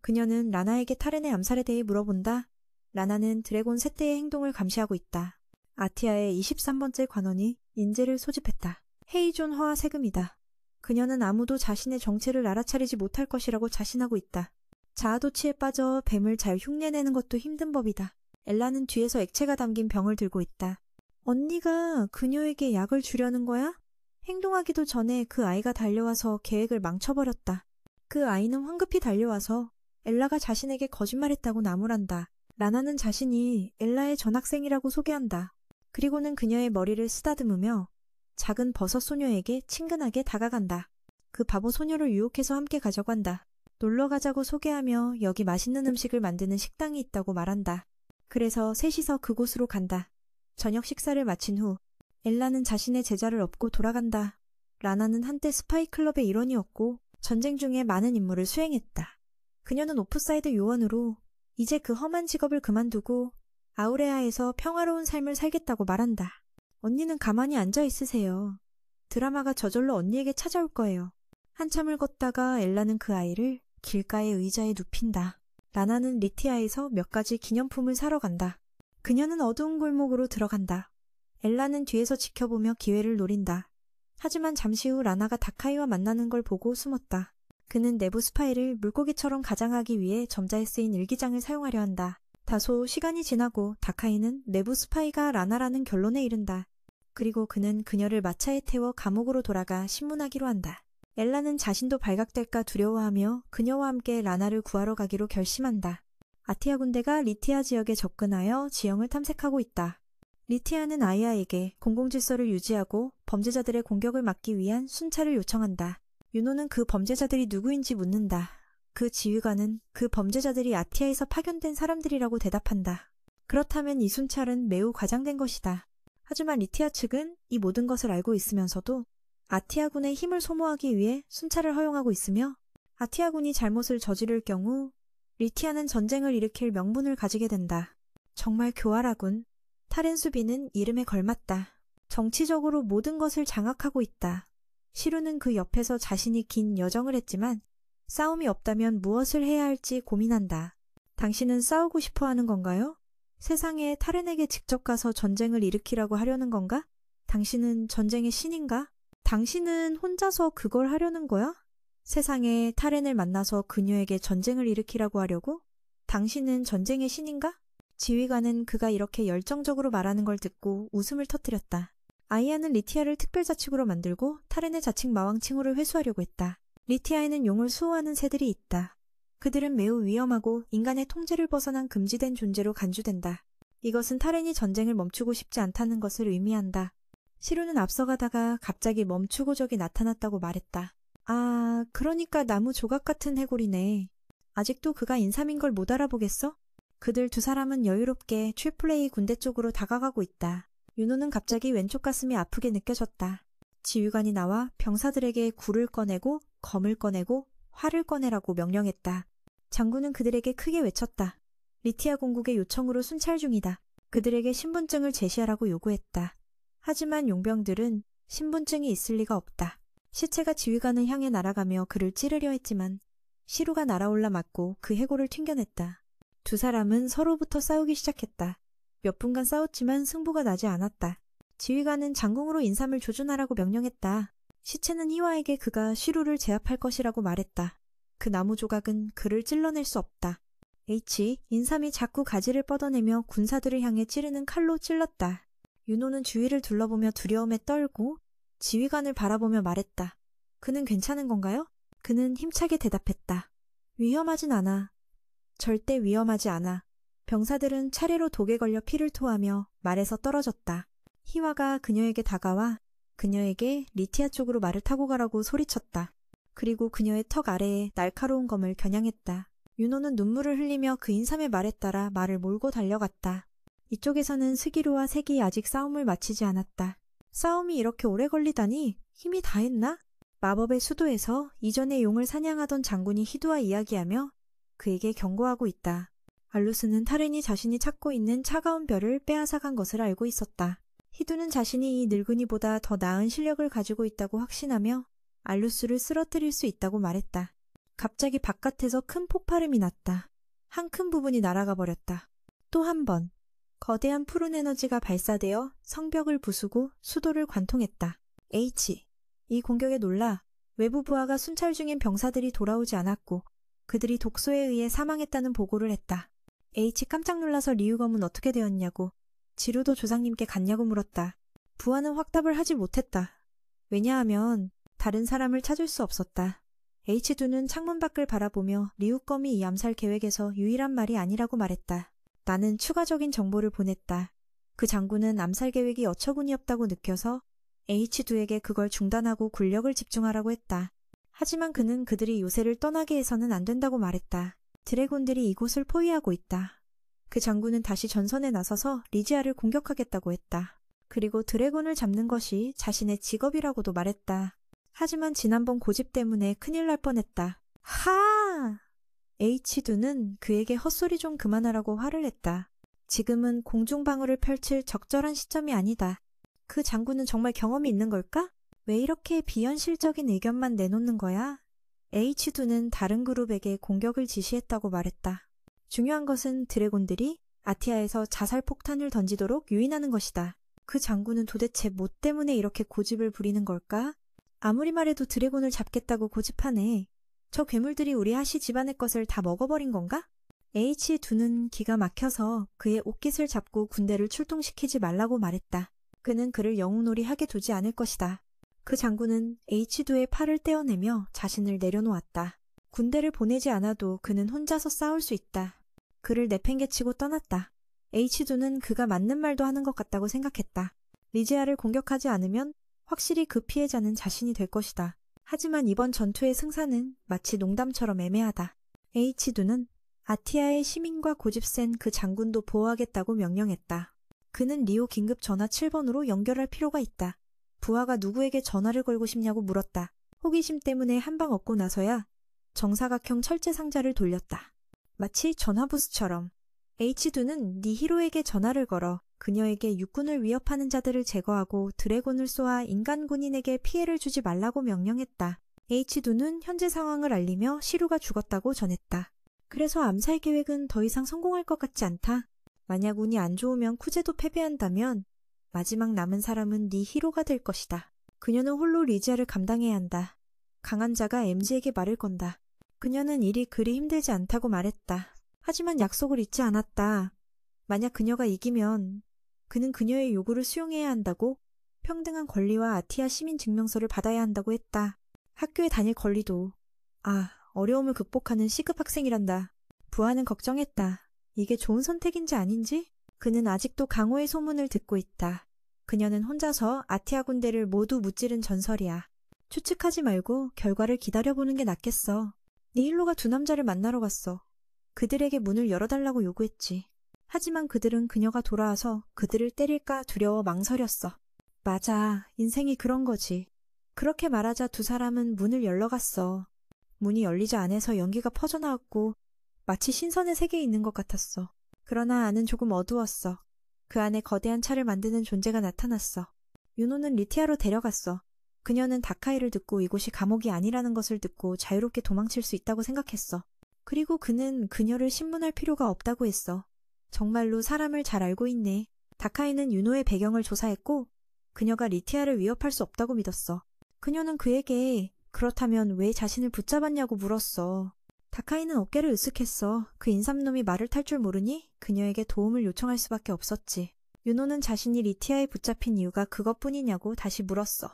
그녀는 라나에게 타렌의 암살에 대해 물어본다. 라나는 드래곤 세대의 행동을 감시하고 있다. 아티아의 23번째 관원이 인재를 소집했다. 헤이존 화하 세금이다. 그녀는 아무도 자신의 정체를 알아차리지 못할 것이라고 자신하고 있다. 자아도취에 빠져 뱀을 잘 흉내내는 것도 힘든 법이다. 엘라는 뒤에서 액체가 담긴 병을 들고 있다. 언니가 그녀에게 약을 주려는 거야? 행동하기도 전에 그 아이가 달려와서 계획을 망쳐버렸다. 그 아이는 황급히 달려와서 엘라가 자신에게 거짓말했다고 나무란다. 라나는 자신이 엘라의 전학생이라고 소개한다. 그리고는 그녀의 머리를 쓰다듬으며 작은 버섯 소녀에게 친근하게 다가간다. 그 바보 소녀를 유혹해서 함께 가져간다. 놀러 가자고 소개하며 여기 맛있는 음식을 만드는 식당이 있다고 말한다. 그래서 셋이서 그곳으로 간다. 저녁 식사를 마친 후 엘라는 자신의 제자를 업고 돌아간다. 라나는 한때 스파이 클럽의 일원이었고 전쟁 중에 많은 임무를 수행했다. 그녀는 오프사이드 요원으로 이제 그 험한 직업을 그만두고 아우레아에서 평화로운 삶을 살겠다고 말한다. 언니는 가만히 앉아 있으세요. 드라마가 저절로 언니에게 찾아올 거예요. 한참을 걷다가 엘라는 그 아이를 길가의 의자에 눕힌다. 라나는 리티아에서 몇 가지 기념품을 사러 간다. 그녀는 어두운 골목으로 들어간다. 엘라는 뒤에서 지켜보며 기회를 노린다. 하지만 잠시 후 라나가 다카이와 만나는 걸 보고 숨었다. 그는 내부 스파이를 물고기처럼 가장하기 위해 점자에 쓰인 일기장을 사용하려 한다. 다소 시간이 지나고 다카이는 내부 스파이가 라나라는 결론에 이른다. 그리고 그는 그녀를 마차에 태워 감옥으로 돌아가 신문하기로 한다. 엘라는 자신도 발각될까 두려워하며 그녀와 함께 라나를 구하러 가기로 결심한다. 아티아 군대가 리티아 지역에 접근하여 지형을 탐색하고 있다. 리티아는 아이아에게 공공질서를 유지하고 범죄자들의 공격을 막기 위한 순찰을 요청한다. 윤호는 그 범죄자들이 누구인지 묻는다. 그 지휘관은 그 범죄자들이 아티아에서 파견된 사람들이라고 대답한다. 그렇다면 이 순찰은 매우 과장된 것이다. 하지만 리티아 측은 이 모든 것을 알고 있으면서도 아티아군의 힘을 소모하기 위해 순찰을 허용하고 있으며 아티아군이 잘못을 저지를 경우 리티아는 전쟁을 일으킬 명분을 가지게 된다. 정말 교활하군. 타렌 수비는 이름에 걸맞다. 정치적으로 모든 것을 장악하고 있다. 시루는 그 옆에서 자신이 긴 여정을 했지만 싸움이 없다면 무엇을 해야 할지 고민한다. 당신은 싸우고 싶어 하는 건가요? 세상에 타렌에게 직접 가서 전쟁을 일으키라고 하려는 건가? 당신은 전쟁의 신인가? 당신은 혼자서 그걸 하려는 거야? 세상에 타렌을 만나서 그녀에게 전쟁을 일으키라고 하려고? 당신은 전쟁의 신인가? 지휘관은 그가 이렇게 열정적으로 말하는 걸 듣고 웃음을 터뜨렸다. 아이아는 리티아를 특별자치구로 만들고 타렌의 자칭 마왕 칭호를 회수하려고 했다. 리티아에는 용을 수호하는 새들이 있다. 그들은 매우 위험하고 인간의 통제를 벗어난 금지된 존재로 간주된다. 이것은 타렌이 전쟁을 멈추고 싶지 않다는 것을 의미한다. 시루는 앞서가다가 갑자기 멈추고 적이 나타났다고 말했다. 아, 그러니까 나무 조각 같은 해골이네. 아직도 그가 인삼인 걸 못 알아보겠어? 그들 두 사람은 여유롭게 츄플레이 군대 쪽으로 다가가고 있다. 윤호는 갑자기 왼쪽 가슴이 아프게 느껴졌다. 지휘관이 나와 병사들에게 굴을 꺼내고 검을 꺼내고 활을 꺼내라고 명령했다. 장군은 그들에게 크게 외쳤다. 리티아 공국의 요청으로 순찰 중이다. 그들에게 신분증을 제시하라고 요구했다. 하지만 용병들은 신분증이 있을 리가 없다. 시체가 지휘관을 향해 날아가며 그를 찌르려 했지만 시루가 날아올라 맞고 그 해골을 튕겨냈다. 두 사람은 서로부터 싸우기 시작했다. 몇 분간 싸웠지만 승부가 나지 않았다. 지휘관은 장궁으로 인삼을 조준하라고 명령했다. 시체는 희와에게 그가 시루를 제압할 것이라고 말했다. 그 나무 조각은 그를 찔러낼 수 없다. 인삼이 자꾸 가지를 뻗어내며 군사들을 향해 찌르는 칼로 찔렀다. 윤호는 주위를 둘러보며 두려움에 떨고 지휘관을 바라보며 말했다. 그는 괜찮은 건가요? 그는 힘차게 대답했다. 위험하진 않아. 절대 위험하지 않아. 병사들은 차례로 독에 걸려 피를 토하며 말에서 떨어졌다. 희와가 그녀에게 다가와 그녀에게 리티아 쪽으로 말을 타고 가라고 소리쳤다. 그리고 그녀의 턱 아래에 날카로운 검을 겨냥했다. 윤호는 눈물을 흘리며 그 인삼의 말에 따라 말을 몰고 달려갔다. 이쪽에서는 스기루와 색이 아직 싸움을 마치지 않았다. 싸움이 이렇게 오래 걸리다니 힘이 다했나? 마법의 수도에서 이전에 용을 사냥하던 장군이 히두와 이야기하며 그에게 경고하고 있다. 알루스는 타렌이 자신이 찾고 있는 차가운 별을 빼앗아간 것을 알고 있었다. 히두는 자신이 이 늙은이보다 더 나은 실력을 가지고 있다고 확신하며 알루스를 쓰러뜨릴 수 있다고 말했다. 갑자기 바깥에서 큰 폭발음이 났다. 한 큰 부분이 날아가 버렸다. 또 한 번. 거대한 푸른 에너지가 발사되어 성벽을 부수고 수도를 관통했다. 이 공격에 놀라 외부 부하가 순찰 중인 병사들이 돌아오지 않았고 그들이 독소에 의해 사망했다는 보고를 했다. 깜짝 놀라서 리우검은 어떻게 되었냐고 지루도 조상님께 갔냐고 물었다. 부하는 확답을 하지 못했다. 왜냐하면 다른 사람을 찾을 수 없었다. H2는 창문 밖을 바라보며 리우검이 이 암살 계획에서 유일한 말이 아니라고 말했다. 나는 추가적인 정보를 보냈다. 그 장군은 암살 계획이 어처구니없다고 느껴서 H2에게 그걸 중단하고 군력을 집중하라고 했다. 하지만 그는 그들이 요새를 떠나게 해서는 안 된다고 말했다. 드래곤들이 이곳을 포위하고 있다. 그 장군은 다시 전선에 나서서 리지아를 공격하겠다고 했다. 그리고 드래곤을 잡는 것이 자신의 직업이라고도 말했다. 하지만 지난번 고집 때문에 큰일 날 뻔했다. 하! H2는 그에게 헛소리 좀 그만하라고 화를 냈다. 지금은 공중방어를 펼칠 적절한 시점이 아니다. 그 장군은 정말 경험이 있는 걸까? 왜 이렇게 비현실적인 의견만 내놓는 거야? H2는 다른 그룹에게 공격을 지시했다고 말했다. 중요한 것은 드래곤들이 아티아에서 자살 폭탄을 던지도록 유인하는 것이다. 그 장군은 도대체 뭐 때문에 이렇게 고집을 부리는 걸까? 아무리 말해도 드래곤을 잡겠다고 고집하네. 저 괴물들이 우리 하시 집안의 것을 다 먹어버린 건가? H2는 기가 막혀서 그의 옷깃을 잡고 군대를 출동시키지 말라고 말했다. 그는 그를 영웅놀이 하게 두지 않을 것이다. 그 장군은 H2의 팔을 떼어내며 자신을 내려놓았다. 군대를 보내지 않아도 그는 혼자서 싸울 수 있다. 그를 내팽개치고 떠났다. H2는 그가 맞는 말도 하는 것 같다고 생각했다. 리지아를 공격하지 않으면 확실히 그 피해자는 자신이 될 것이다. 하지만 이번 전투의 승산은 마치 농담처럼 애매하다. H2는 아티아의 시민과 고집센 그 장군도 보호하겠다고 명령했다. 그는 리오 긴급 전화 7번으로 연결할 필요가 있다. 부하가 누구에게 전화를 걸고 싶냐고 물었다. 호기심 때문에 한 방 얻고 나서야 정사각형 철제 상자를 돌렸다. 마치 전화부스처럼. H2는 니히로에게 전화를 걸어 그녀에게 육군을 위협하는 자들을 제거하고 드래곤을 쏘아 인간 군인에게 피해를 주지 말라고 명령했다. H2는 현재 상황을 알리며 시루가 죽었다고 전했다. 그래서 암살 계획은 더 이상 성공할 것 같지 않다. 만약 운이 안 좋으면 쿠제도 패배한다면 마지막 남은 사람은 니히로가 될 것이다. 그녀는 홀로 리지아를 감당해야 한다. 강한 자가 MG에게 말을 건다. 그녀는 일이 그리 힘들지 않다고 말했다. 하지만 약속을 잊지 않았다. 만약 그녀가 이기면 그는 그녀의 요구를 수용해야 한다고, 평등한 권리와 아티아 시민 증명서를 받아야 한다고 했다. 학교에 다닐 권리도. 어려움을 극복하는 C급 학생이란다. 부하는 걱정했다. 이게 좋은 선택인지 아닌지? 그는 아직도 강호의 소문을 듣고 있다. 그녀는 혼자서 아티아 군대를 모두 무찌른 전설이야. 추측하지 말고 결과를 기다려보는 게 낫겠어. 니힐로가 두 남자를 만나러 갔어. 그들에게 문을 열어달라고 요구했지. 하지만 그들은 그녀가 돌아와서 그들을 때릴까 두려워 망설였어. 맞아, 인생이 그런 거지. 그렇게 말하자 두 사람은 문을 열러 갔어. 문이 열리자 안에서 연기가 퍼져나왔고 마치 신선의 세계에 있는 것 같았어. 그러나 안은 조금 어두웠어. 그 안에 거대한 차를 만드는 존재가 나타났어. 윤호는 리티아로 데려갔어. 그녀는 다카이를 듣고 이곳이 감옥이 아니라는 것을 듣고 자유롭게 도망칠 수 있다고 생각했어. 그리고 그는 그녀를 신문할 필요가 없다고 했어. 정말로 사람을 잘 알고 있네. 다카이는 윤호의 배경을 조사했고 그녀가 리티아를 위협할 수 없다고 믿었어. 그녀는 그에게 그렇다면 왜 자신을 붙잡았냐고 물었어. 다카이는 어깨를 으쓱했어. 그 인삼놈이 말을 탈 줄 모르니 그녀에게 도움을 요청할 수밖에 없었지. 윤호는 자신이 리티아에 붙잡힌 이유가 그것뿐이냐고 다시 물었어.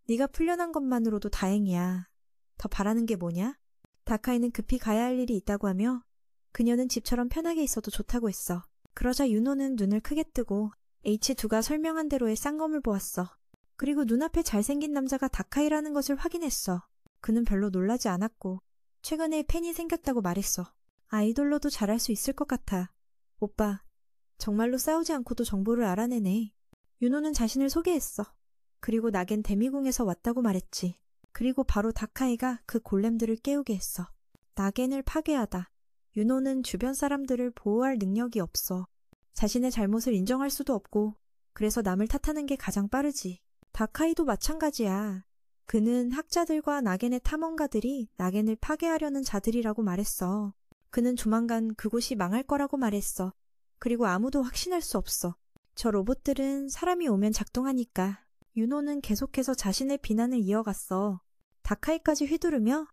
네가 풀려난 것만으로도 다행이야. 더 바라는 게 뭐냐? 다카이는 급히 가야 할 일이 있다고 하며 그녀는 집처럼 편하게 있어도 좋다고 했어. 그러자 윤호는 눈을 크게 뜨고 H2가 설명한 대로의 쌍검을 보았어. 그리고 눈앞에 잘생긴 남자가 다카이라는 것을 확인했어. 그는 별로 놀라지 않았고 최근에 팬이 생겼다고 말했어. 아이돌로도 잘할 수 있을 것 같아. 오빠, 정말로 싸우지 않고도 정보를 알아내네. 윤호는 자신을 소개했어. 그리고 낙엔 데미궁에서 왔다고 말했지. 그리고 바로 다카이가 그 골렘들을 깨우게 했어. 낙엔을 파괴하다. 윤호는 주변 사람들을 보호할 능력이 없어. 자신의 잘못을 인정할 수도 없고 그래서 남을 탓하는 게 가장 빠르지. 다카이도 마찬가지야. 그는 학자들과 낙엔의 탐험가들이 낙엔을 파괴하려는 자들이라고 말했어. 그는 조만간 그곳이 망할 거라고 말했어. 그리고 아무도 확신할 수 없어. 저 로봇들은 사람이 오면 작동하니까. 윤호는 계속해서 자신의 비난을 이어갔어. 다카이까지 휘두르며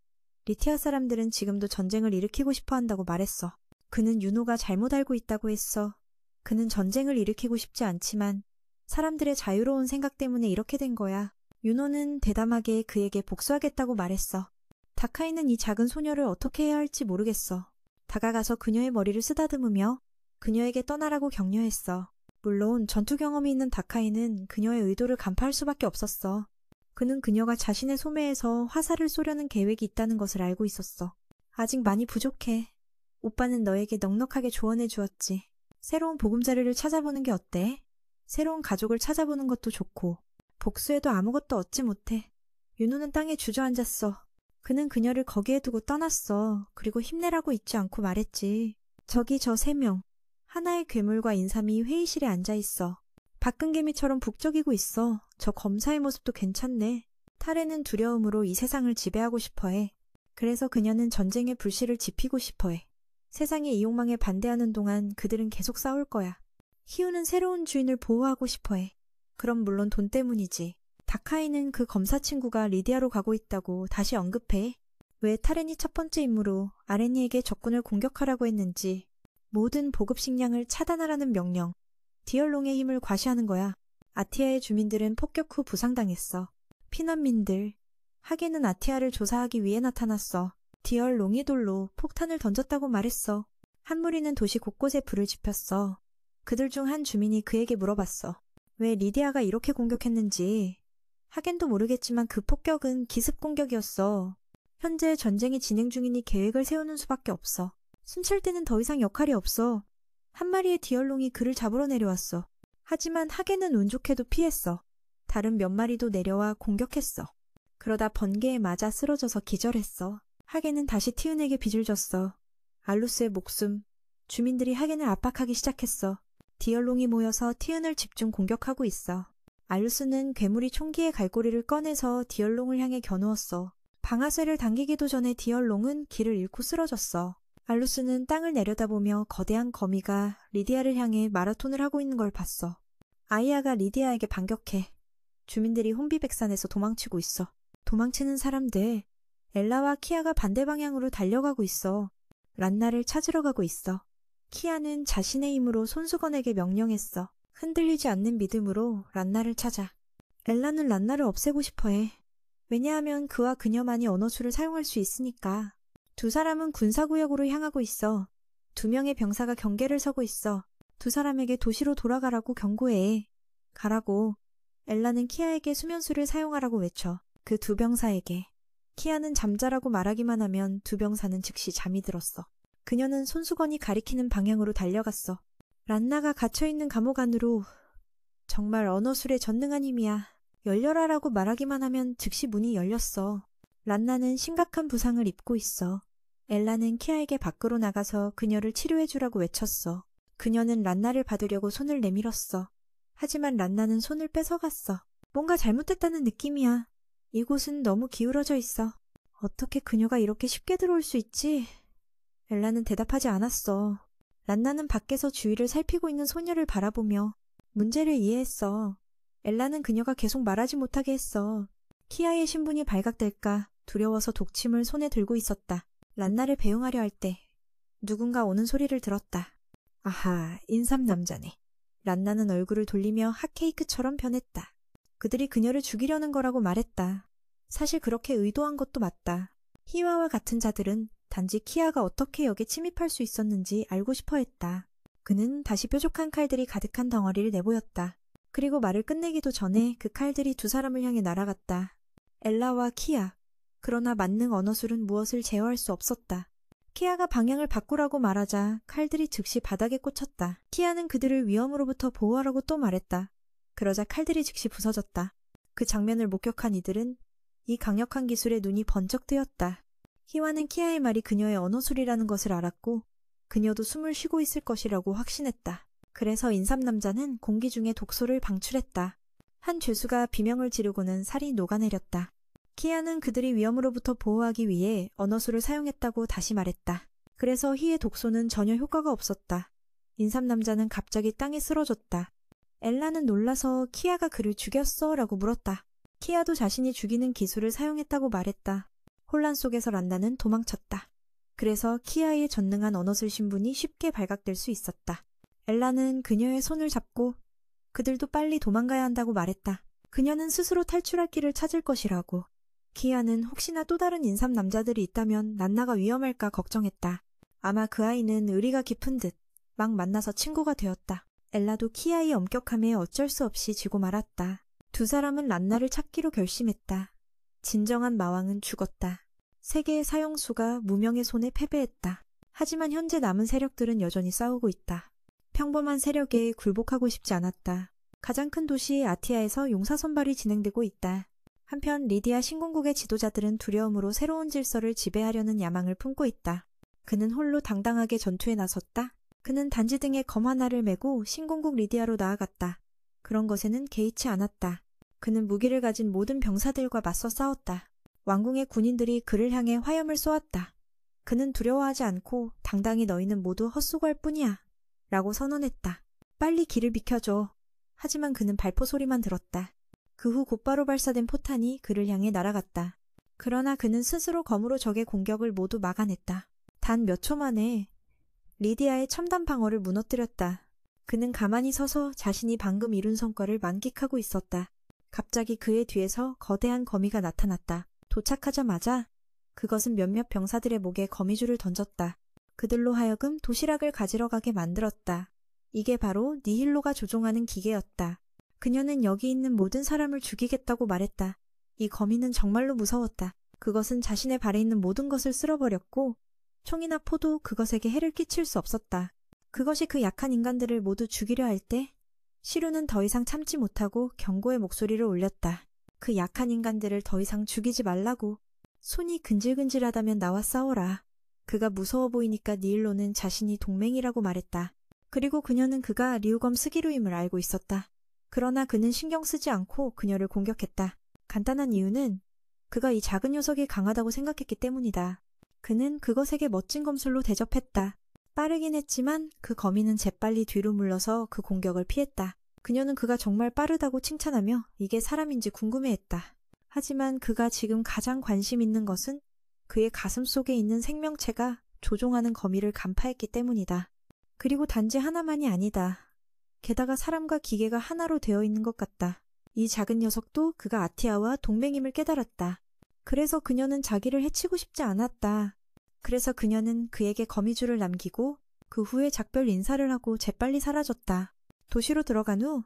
리티아 사람들은 지금도 전쟁을 일으키고 싶어 한다고 말했어. 그는 윤호가 잘못 알고 있다고 했어. 그는 전쟁을 일으키고 싶지 않지만 사람들의 자유로운 생각 때문에 이렇게 된 거야. 윤호는 대담하게 그에게 복수하겠다고 말했어. 다카이는 이 작은 소녀를 어떻게 해야 할지 모르겠어. 다가가서 그녀의 머리를 쓰다듬으며 그녀에게 떠나라고 격려했어. 물론 전투 경험이 있는 다카이는 그녀의 의도를 간파할 수밖에 없었어. 그는 그녀가 자신의 소매에서 화살을 쏘려는 계획이 있다는 것을 알고 있었어. 아직 많이 부족해. 오빠는 너에게 넉넉하게 조언해 주었지. 새로운 보금자리를 찾아보는 게 어때? 새로운 가족을 찾아보는 것도 좋고 복수해도 아무것도 얻지 못해. 윤호는 땅에 주저앉았어. 그는 그녀를 거기에 두고 떠났어. 그리고 힘내라고 잊지 않고 말했지. 저기 저 3명. 하나의 괴물과 인삼이 회의실에 앉아있어. 박근개미처럼 북적이고 있어. 저 검사의 모습도 괜찮네. 타레는 두려움으로 이 세상을 지배하고 싶어해. 그래서 그녀는 전쟁의 불씨를 지피고 싶어해. 세상의 이 욕망에 반대하는 동안 그들은 계속 싸울 거야. 히우는 새로운 주인을 보호하고 싶어해. 그럼 물론 돈 때문이지. 다카이는 그 검사 친구가 리디아로 가고 있다고 다시 언급해. 왜 타렌이 첫 번째 임무로 아레니에게 적군을 공격하라고 했는지. 모든 보급 식량을 차단하라는 명령. 디얼롱의 힘을 과시하는 거야. 아티아의 주민들은 폭격 후 부상당했어. 피난민들. 하게는 아티아를 조사하기 위해 나타났어. 디얼롱이 돌로 폭탄을 던졌다고 말했어. 한 무리는 도시 곳곳에 불을 지폈어. 그들 중 한 주민이 그에게 물어봤어. 왜 리디아가 이렇게 공격했는지. 하겐도 모르겠지만 그 폭격은 기습 공격이었어. 현재 전쟁이 진행 중이니 계획을 세우는 수밖에 없어. 숨쉴 때는 더 이상 역할이 없어. 한 마리의 디얼롱이 그를 잡으러 내려왔어. 하지만 하겐은 운 좋게도 피했어. 다른 몇 마리도 내려와 공격했어. 그러다 번개에 맞아 쓰러져서 기절했어. 하겐은 다시 티은에게 빚을 졌어. 알루스의 목숨. 주민들이 하겐을 압박하기 시작했어. 디얼롱이 모여서 티은을 집중 공격하고 있어. 알루스는 괴물이 총기의 갈고리를 꺼내서 디얼롱을 향해 겨누었어. 방아쇠를 당기기도 전에 디얼롱은 길을 잃고 쓰러졌어. 알루스는 땅을 내려다보며 거대한 거미가 리디아를 향해 마라톤을 하고 있는 걸 봤어. 아이아가 리디아에게 반격해. 주민들이 혼비백산에서 도망치고 있어. 도망치는 사람들. 엘라와 키아가 반대 방향으로 달려가고 있어. 란나를 찾으러 가고 있어. 키아는 자신의 힘으로 손수건에게 명령했어. 흔들리지 않는 믿음으로 란나를 찾아. 엘라는 란나를 없애고 싶어해. 왜냐하면 그와 그녀만이 언어술을 사용할 수 있으니까. 두 사람은 군사구역으로 향하고 있어. 2명의 병사가 경계를 서고 있어. 두 사람에게 도시로 돌아가라고 경고해. 가라고. 엘라는 키아에게 수면술을 사용하라고 외쳐. 그 두 병사에게. 키아는 잠자라고 말하기만 하면 두 병사는 즉시 잠이 들었어. 그녀는 손수건이 가리키는 방향으로 달려갔어. 란나가 갇혀있는 감옥 안으로. 정말 언어술에 전능한 힘이야. 열려라라고 말하기만 하면 즉시 문이 열렸어. 란나는 심각한 부상을 입고 있어. 엘라는 키아에게 밖으로 나가서 그녀를 치료해주라고 외쳤어. 그녀는 란나를 받으려고 손을 내밀었어. 하지만 란나는 손을 뺏어갔어. 뭔가 잘못됐다는 느낌이야. 이곳은 너무 기울어져 있어. 어떻게 그녀가 이렇게 쉽게 들어올 수 있지? 엘라는 대답하지 않았어. 란나는 밖에서 주위를 살피고 있는 소녀를 바라보며 문제를 이해했어. 엘라는 그녀가 계속 말하지 못하게 했어. 키아의 신분이 발각될까 두려워서 독침을 손에 들고 있었다. 란나를 배웅하려 할 때 누군가 오는 소리를 들었다. 아하, 인삼남자네. 란나는 얼굴을 돌리며 핫케이크처럼 변했다. 그들이 그녀를 죽이려는 거라고 말했다. 사실 그렇게 의도한 것도 맞다. 희와와 같은 자들은 단지 키아가 어떻게 여기에 침입할 수 있었는지 알고 싶어 했다. 그는 다시 뾰족한 칼들이 가득한 덩어리를 내보였다. 그리고 말을 끝내기도 전에 그 칼들이 두 사람을 향해 날아갔다. 엘라와 키아. 그러나 만능 언어술은 무엇을 제어할 수 없었다. 키아가 방향을 바꾸라고 말하자 칼들이 즉시 바닥에 꽂혔다. 키아는 그들을 위험으로부터 보호하라고 또 말했다. 그러자 칼들이 즉시 부서졌다. 그 장면을 목격한 이들은 이 강력한 기술에 눈이 번쩍 뜨였다. 희와는 키아의 말이 그녀의 언어술이라는 것을 알았고 그녀도 숨을 쉬고 있을 것이라고 확신했다. 그래서 인삼남자는 공기 중에 독소를 방출했다. 한 죄수가 비명을 지르고는 살이 녹아내렸다. 키아는 그들이 위험으로부터 보호하기 위해 언어술을 사용했다고 다시 말했다. 그래서 희의 독소는 전혀 효과가 없었다. 인삼남자는 갑자기 땅에 쓰러졌다. 엘라는 놀라서 키아가 그를 죽였어? 라고 물었다. 키아도 자신이 죽이는 기술을 사용했다고 말했다. 혼란 속에서 란나는 도망쳤다. 그래서 키아의 전능한 언어술 신분이 쉽게 발각될 수 있었다. 엘라는 그녀의 손을 잡고 그들도 빨리 도망가야 한다고 말했다. 그녀는 스스로 탈출할 길을 찾을 것이라고. 키아는 혹시나 또 다른 인삼 남자들이 있다면 란나가 위험할까 걱정했다. 아마 그 아이는 의리가 깊은 듯 막 만나서 친구가 되었다. 엘라도 키아의 엄격함에 어쩔 수 없이 지고 말았다. 두 사람은 란나를 찾기로 결심했다. 진정한 마왕은 죽었다. 세계의 사형수가 무명의 손에 패배했다. 하지만 현재 남은 세력들은 여전히 싸우고 있다. 평범한 세력에 굴복하고 싶지 않았다. 가장 큰 도시 아티아에서 용사 선발이 진행되고 있다. 한편 리디아 신궁국의 지도자들은 두려움으로 새로운 질서를 지배하려는 야망을 품고 있다. 그는 홀로 당당하게 전투에 나섰다. 그는 단지 등에 검 하나를 메고 신궁국 리디아로 나아갔다. 그런 것에는 개의치 않았다. 그는 무기를 가진 모든 병사들과 맞서 싸웠다. 왕궁의 군인들이 그를 향해 화염을 쏘았다. 그는 두려워하지 않고 당당히 너희는 모두 헛수고할 뿐이야 라고 선언했다. 빨리 길을 비켜줘. 하지만 그는 발포 소리만 들었다. 그 후 곧바로 발사된 포탄이 그를 향해 날아갔다. 그러나 그는 스스로 검으로 적의 공격을 모두 막아냈다. 단 몇 초 만에 리디아의 첨단 방어를 무너뜨렸다. 그는 가만히 서서 자신이 방금 이룬 성과를 만끽하고 있었다. 갑자기 그의 뒤에서 거대한 거미가 나타났다. 도착하자마자 그것은 몇몇 병사들의 목에 거미줄을 던졌다. 그들로 하여금 도시락을 가지러 가게 만들었다. 이게 바로 니힐로가 조종하는 기계였다. 그녀는 여기 있는 모든 사람을 죽이겠다고 말했다. 이 거미는 정말로 무서웠다. 그것은 자신의 발에 있는 모든 것을 쓸어버렸고 총이나 포도 그것에게 해를 끼칠 수 없었다. 그것이 그 약한 인간들을 모두 죽이려 할 때 시루는 더 이상 참지 못하고 경고의 목소리를 올렸다. 그 약한 인간들을 더 이상 죽이지 말라고. 손이 근질근질하다면 나와 싸워라. 그가 무서워 보이니까 니일로는 자신이 동맹이라고 말했다. 그리고 그녀는 그가 리우검 스기루임을 알고 있었다. 그러나 그는 신경 쓰지 않고 그녀를 공격했다. 간단한 이유는 그가 이 작은 녀석이 강하다고 생각했기 때문이다. 그는 그것에게 멋진 검술로 대접했다. 빠르긴 했지만 그 거미는 재빨리 뒤로 물러서 그 공격을 피했다. 그녀는 그가 정말 빠르다고 칭찬하며 이게 사람인지 궁금해했다. 하지만 그가 지금 가장 관심 있는 것은 그의 가슴 속에 있는 생명체가 조종하는 거미를 간파했기 때문이다. 그리고 단지 하나만이 아니다. 게다가 사람과 기계가 하나로 되어 있는 것 같다. 이 작은 녀석도 그가 아티아와 동맹임을 깨달았다. 그래서 그녀는 자기를 해치고 싶지 않았다. 그래서 그녀는 그에게 거미줄을 남기고 그 후에 작별 인사를 하고 재빨리 사라졌다. 도시로 들어간 후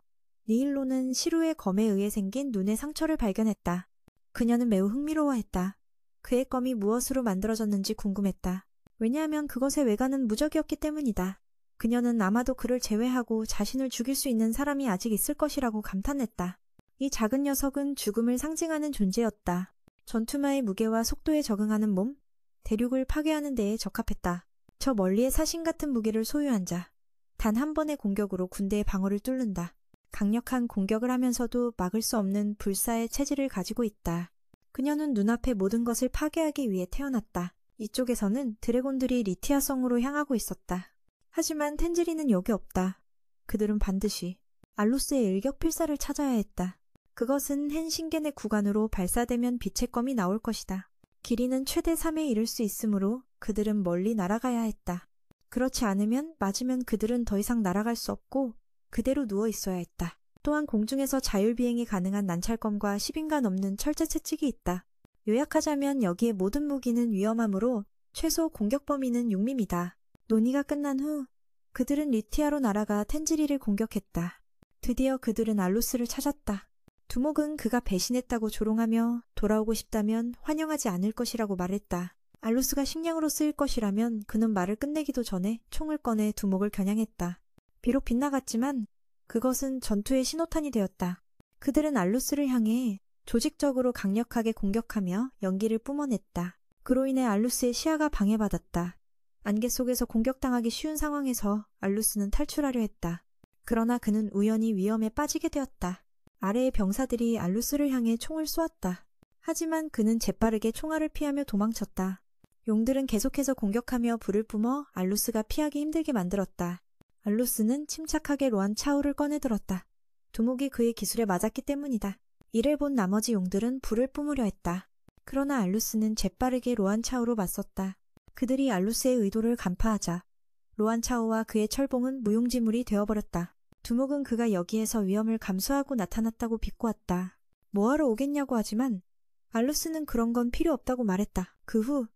니일로는 시루의 검에 의해 생긴 눈의 상처를 발견했다. 그녀는 매우 흥미로워했다. 그의 검이 무엇으로 만들어졌는지 궁금했다. 왜냐하면 그것의 외관은 무적이었기 때문이다. 그녀는 아마도 그를 제외하고 자신을 죽일 수 있는 사람이 아직 있을 것이라고 감탄했다. 이 작은 녀석은 죽음을 상징하는 존재였다. 전투마의 무게와 속도에 적응하는 몸, 대륙을 파괴하는 데에 적합했다. 저 멀리의 사신 같은 무기를 소유한 자. 단 한 번의 공격으로 군대의 방어를 뚫는다. 강력한 공격을 하면서도 막을 수 없는 불사의 체질을 가지고 있다. 그녀는 눈앞의 모든 것을 파괴하기 위해 태어났다. 이쪽에서는 드래곤들이 리티아 성으로 향하고 있었다. 하지만 텐즈리는 여기 없다. 그들은 반드시 알루스의 일격필사를 찾아야 했다. 그것은 헨신겐의 구간으로 발사되면 빛의 검이 나올 것이다. 길이는 최대 3에 이를 수 있으므로 그들은 멀리 날아가야 했다. 그렇지 않으면 맞으면 그들은 더 이상 날아갈 수 없고 그대로 누워 있어야 했다. 또한 공중에서 자율비행이 가능한 난찰검과 10인가 넘는 철제 채찍이 있다. 요약하자면 여기에 모든 무기는 위험하므로 최소 공격 범위는 6mm이다. 논의가 끝난 후 그들은 리티아로 날아가 텐즈리를 공격했다. 드디어 그들은 알루스를 찾았다. 두목은 그가 배신했다고 조롱하며 돌아오고 싶다면 환영하지 않을 것이라고 말했다. 알루스가 식량으로 쓰일 것이라면 그는 말을 끝내기도 전에 총을 꺼내 두목을 겨냥했다. 비록 빗나갔지만 그것은 전투의 신호탄이 되었다. 그들은 알루스를 향해 조직적으로 강력하게 공격하며 연기를 뿜어냈다. 그로 인해 알루스의 시야가 방해받았다. 안개 속에서 공격당하기 쉬운 상황에서 알루스는 탈출하려 했다. 그러나 그는 우연히 위험에 빠지게 되었다. 아래의 병사들이 알루스를 향해 총을 쏘았다. 하지만 그는 재빠르게 총알을 피하며 도망쳤다. 용들은 계속해서 공격하며 불을 뿜어 알루스가 피하기 힘들게 만들었다. 알루스는 침착하게 로안 차오를 꺼내들었다. 두목이 그의 기술에 맞았기 때문이다. 이를 본 나머지 용들은 불을 뿜으려 했다. 그러나 알루스는 재빠르게 로안 차오로 맞섰다. 그들이 알루스의 의도를 간파하자 로안 차오와 그의 철봉은 무용지물이 되어버렸다. 두목은 그가 여기에서 위험을 감수하고 나타났다고 비꼬았다. 뭐하러 오겠냐고 하지만 알루스는 그런 건 필요 없다고 말했다. 그 후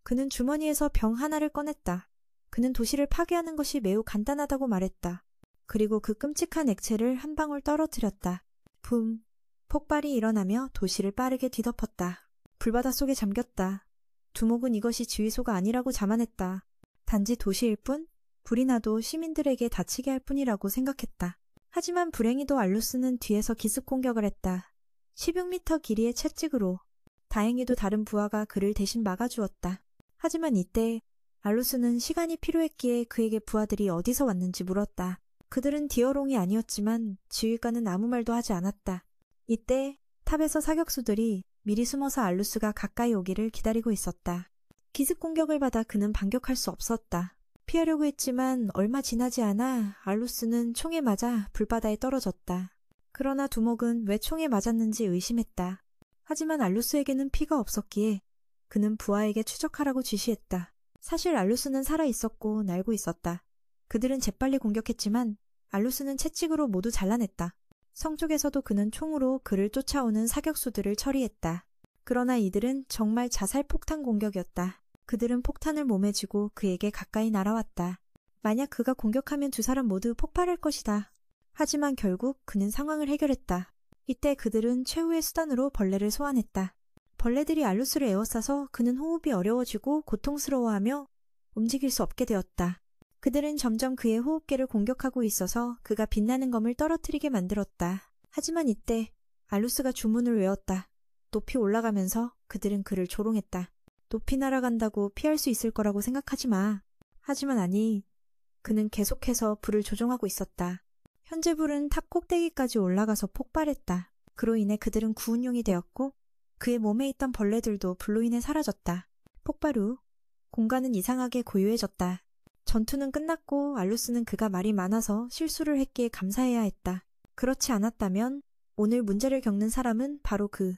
그는 주머니에서 병 하나를 꺼냈다. 그는 도시를 파괴하는 것이 매우 간단하다고 말했다. 그리고 그 끔찍한 액체를 한 방울 떨어뜨렸다. 붐! 폭발이 일어나며 도시를 빠르게 뒤덮었다. 불바다 속에 잠겼다. 두목은 이것이 지휘소가 아니라고 자만했다. 단지 도시일 뿐 불이 나도 시민들에게 다치게 할 뿐이라고 생각했다. 하지만 불행히도 알루스는 뒤에서 기습 공격을 했다. 16m 길이의 채찍으로. 다행히도 다른 부하가 그를 대신 막아주었다. 하지만 이때 알루스는 시간이 필요했기에 그에게 부하들이 어디서 왔는지 물었다. 그들은 디어롱이 아니었지만 지휘관은 아무 말도 하지 않았다. 이때 탑에서 사격수들이 미리 숨어서 알루스가 가까이 오기를 기다리고 있었다. 기습 공격을 받아 그는 반격할 수 없었다. 피하려고 했지만 얼마 지나지 않아 알루스는 총에 맞아 불바다에 떨어졌다. 그러나 두목은 왜 총에 맞았는지 의심했다. 하지만 알루스에게는 피가 없었기에 그는 부하에게 추적하라고 지시했다. 사실 알루스는 살아있었고 날고 있었다. 그들은 재빨리 공격했지만 알루스는 채찍으로 모두 잘라냈다. 성 쪽에서도 그는 총으로 그를 쫓아오는 사격수들을 처리했다. 그러나 이들은 정말 자살 폭탄 공격이었다. 그들은 폭탄을 몸에 쥐고 그에게 가까이 날아왔다. 만약 그가 공격하면 두 사람 모두 폭발할 것이다. 하지만 결국 그는 상황을 해결했다. 이때 그들은 최후의 수단으로 벌레를 소환했다. 벌레들이 알루스를 에워싸서 그는 호흡이 어려워지고 고통스러워하며 움직일 수 없게 되었다. 그들은 점점 그의 호흡기를 공격하고 있어서 그가 빛나는 검을 떨어뜨리게 만들었다. 하지만 이때 알루스가 주문을 외웠다. 높이 올라가면서 그들은 그를 조롱했다. 높이 날아간다고 피할 수 있을 거라고 생각하지 마. 하지만 아니, 그는 계속해서 불을 조종하고 있었다. 현재 불은 탑 꼭대기까지 올라가서 폭발했다. 그로 인해 그들은 구운용이 되었고 그의 몸에 있던 벌레들도 불로 인해 사라졌다. 폭발 후 공간은 이상하게 고요해졌다. 전투는 끝났고 알루스는 그가 말이 많아서 실수를 했기에 감사해야 했다. 그렇지 않았다면 오늘 문제를 겪는 사람은 바로 그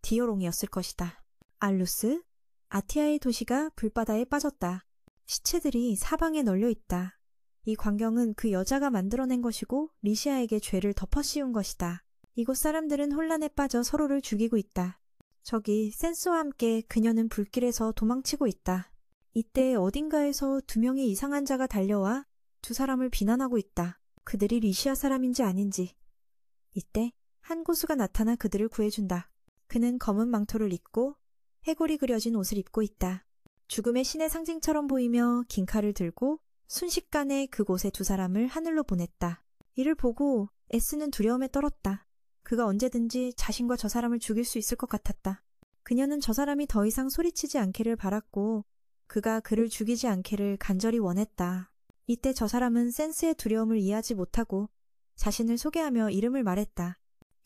디오롱이었을 것이다. 알루스, 아티아의 도시가 불바다에 빠졌다. 시체들이 사방에 널려 있다. 이 광경은 그 여자가 만들어낸 것이고 리시아에게 죄를 덮어씌운 것이다. 이곳 사람들은 혼란에 빠져 서로를 죽이고 있다. 저기 센스와 함께 그녀는 불길에서 도망치고 있다. 이때 어딘가에서 두 명의 이상한 자가 달려와 두 사람을 비난하고 있다. 그들이 리시아 사람인지 아닌지. 이때 한 고수가 나타나 그들을 구해준다. 그는 검은 망토를 입고 해골이 그려진 옷을 입고 있다. 죽음의 신의 상징처럼 보이며 긴 칼을 들고 순식간에 그곳에 두 사람을 하늘로 보냈다. 이를 보고 에스는 두려움에 떨었다. 그가 언제든지 자신과 저 사람을 죽일 수 있을 것 같았다. 그녀는 저 사람이 더 이상 소리치지 않기를 바랐고 그가 그를 죽이지 않기를 간절히 원했다. 이때 저 사람은 센스의 두려움을 이해하지 못하고 자신을 소개하며 이름을 말했다.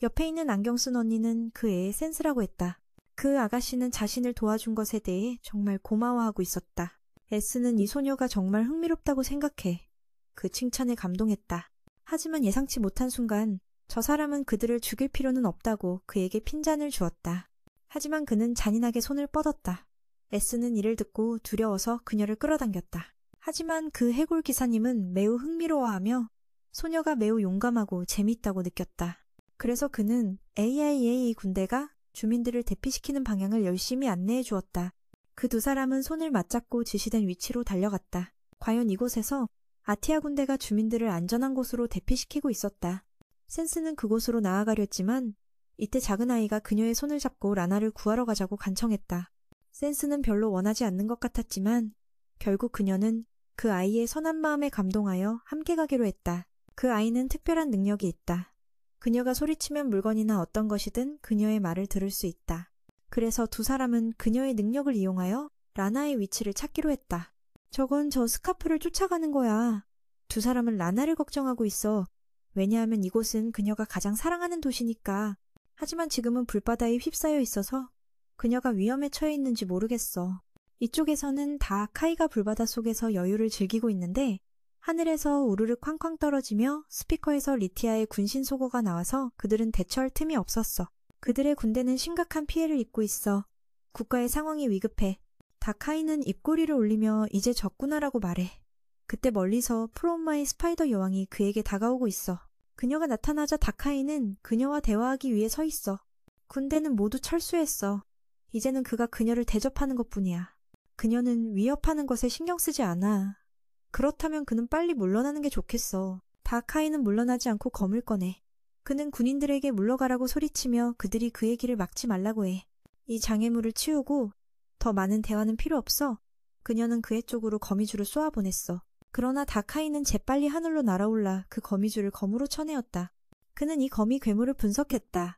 옆에 있는 안경 쓴 언니는 그 애의 센스라고 했다. 그 아가씨는 자신을 도와준 것에 대해 정말 고마워하고 있었다. 에스는 이 소녀가 정말 흥미롭다고 생각해. 그 칭찬에 감동했다. 하지만 예상치 못한 순간 저 사람은 그들을 죽일 필요는 없다고 그에게 핀잔을 주었다. 하지만 그는 잔인하게 손을 뻗었다. 에스는 이를 듣고 두려워서 그녀를 끌어당겼다. 하지만 그 해골 기사님은 매우 흥미로워하며 소녀가 매우 용감하고 재밌다고 느꼈다. 그래서 그는 AIA 군대가 주민들을 대피시키는 방향을 열심히 안내해 주었다. 그 두 사람은 손을 맞잡고 지시된 위치로 달려갔다. 과연 이곳에서 아티아 군대가 주민들을 안전한 곳으로 대피시키고 있었다. 센스는 그곳으로 나아가려 했지만 이때 작은 아이가 그녀의 손을 잡고 라나를 구하러 가자고 간청했다. 센스는 별로 원하지 않는 것 같았지만 결국 그녀는 그 아이의 선한 마음에 감동하여 함께 가기로 했다. 그 아이는 특별한 능력이 있다. 그녀가 소리치면 물건이나 어떤 것이든 그녀의 말을 들을 수 있다. 그래서 두 사람은 그녀의 능력을 이용하여 라나의 위치를 찾기로 했다. 저건 저 스카프를 쫓아가는 거야. 두 사람은 라나를 걱정하고 있어. 왜냐하면 이곳은 그녀가 가장 사랑하는 도시니까. 하지만 지금은 불바다에 휩싸여 있어서 그녀가 위험에 처해 있는지 모르겠어. 이쪽에서는 다 카이가 불바다 속에서 여유를 즐기고 있는데 하늘에서 우르르 쾅쾅 떨어지며 스피커에서 리티아의 군신 소고가 나와서 그들은 대처할 틈이 없었어. 그들의 군대는 심각한 피해를 입고 있어. 국가의 상황이 위급해. 다카이는 입꼬리를 올리며 이제 졌구나라고 말해. 그때 멀리서 프롬마의 스파이더 여왕이 그에게 다가오고 있어. 그녀가 나타나자 다카이는 그녀와 대화하기 위해 서 있어. 군대는 모두 철수했어. 이제는 그가 그녀를 대접하는 것뿐이야. 그녀는 위협하는 것에 신경 쓰지 않아. 그렇다면 그는 빨리 물러나는 게 좋겠어. 다카이는 물러나지 않고 검을 꺼내. 그는 군인들에게 물러가라고 소리치며 그들이 그의 길을 막지 말라고 해. 이 장애물을 치우고 더 많은 대화는 필요 없어. 그녀는 그의 쪽으로 거미줄을 쏘아보냈어. 그러나 다카이는 재빨리 하늘로 날아올라 그 거미줄을 검으로 쳐내었다. 그는 이 거미 괴물을 분석했다.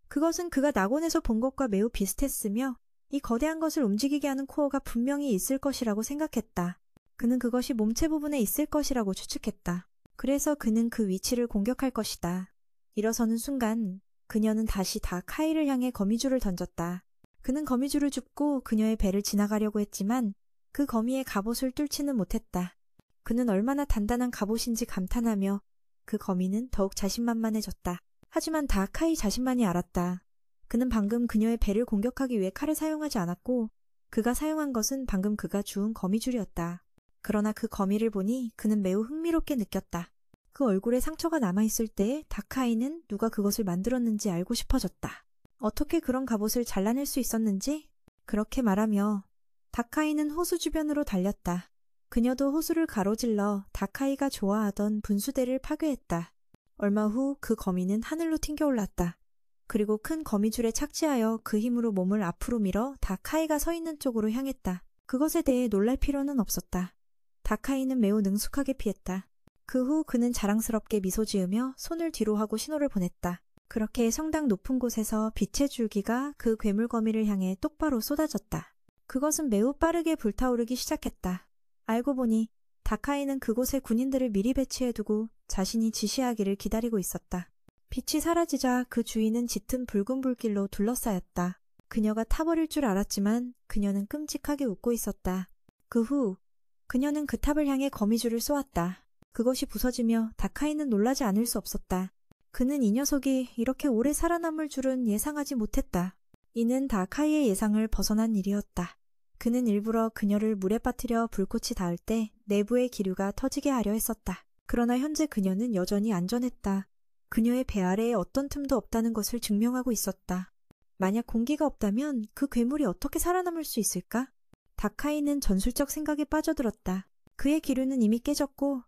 그것은 그가 낙원에서 본 것과 매우 비슷했으며 이 거대한 것을 움직이게 하는 코어가 분명히 있을 것이라고 생각했다. 그는 그것이 몸체 부분에 있을 것이라고 추측했다. 그래서 그는 그 위치를 공격할 것이다. 일어서는 순간 그녀는 다시 다카이를 향해 거미줄을 던졌다. 그는 거미줄을 줍고 그녀의 배를 지나가려고 했지만 그 거미의 갑옷을 뚫지는 못했다. 그는 얼마나 단단한 갑옷인지 감탄하며 그 거미는 더욱 자신만만해졌다. 하지만 다카이 자신만이 알았다. 그는 방금 그녀의 배를 공격하기 위해 칼을 사용하지 않았고 그가 사용한 것은 방금 그가 주운 거미줄이었다. 그러나 그 거미를 보니 그는 매우 흥미롭게 느꼈다. 그 얼굴에 상처가 남아있을 때 다카이는 누가 그것을 만들었는지 알고 싶어졌다. 어떻게 그런 갑옷을 잘라낼 수 있었는지? 그렇게 말하며 다카이는 호수 주변으로 달렸다. 그녀도 호수를 가로질러 다카이가 좋아하던 분수대를 파괴했다. 얼마 후 그 거미는 하늘로 튕겨올랐다. 그리고 큰 거미줄에 착지하여 그 힘으로 몸을 앞으로 밀어 다카이가 서 있는 쪽으로 향했다. 그것에 대해 놀랄 필요는 없었다. 다카이는 매우 능숙하게 피했다. 그 후 그는 자랑스럽게 미소 지으며 손을 뒤로 하고 신호를 보냈다. 그렇게 성당 높은 곳에서 빛의 줄기가 그 괴물거미를 향해 똑바로 쏟아졌다. 그것은 매우 빠르게 불타오르기 시작했다. 알고 보니 다카이는 그곳에 군인들을 미리 배치해두고 자신이 지시하기를 기다리고 있었다. 빛이 사라지자 그 주위는 짙은 붉은 불길로 둘러싸였다. 그녀가 타버릴 줄 알았지만 그녀는 끔찍하게 웃고 있었다. 그 후 그녀는 그 탑을 향해 거미줄을 쏘았다. 그것이 부서지며 다카이는 놀라지 않을 수 없었다. 그는 이 녀석이 이렇게 오래 살아남을 줄은 예상하지 못했다. 이는 다카이의 예상을 벗어난 일이었다. 그는 일부러 그녀를 물에 빠뜨려 불꽃이 닿을 때 내부의 기류가 터지게 하려 했었다. 그러나 현재 그녀는 여전히 안전했다. 그녀의 배 아래에 어떤 틈도 없다는 것을 증명하고 있었다. 만약 공기가 없다면 그 괴물이 어떻게 살아남을 수 있을까? 다카이는 전술적 생각에 빠져들었다. 그의 기류는 이미 깨졌고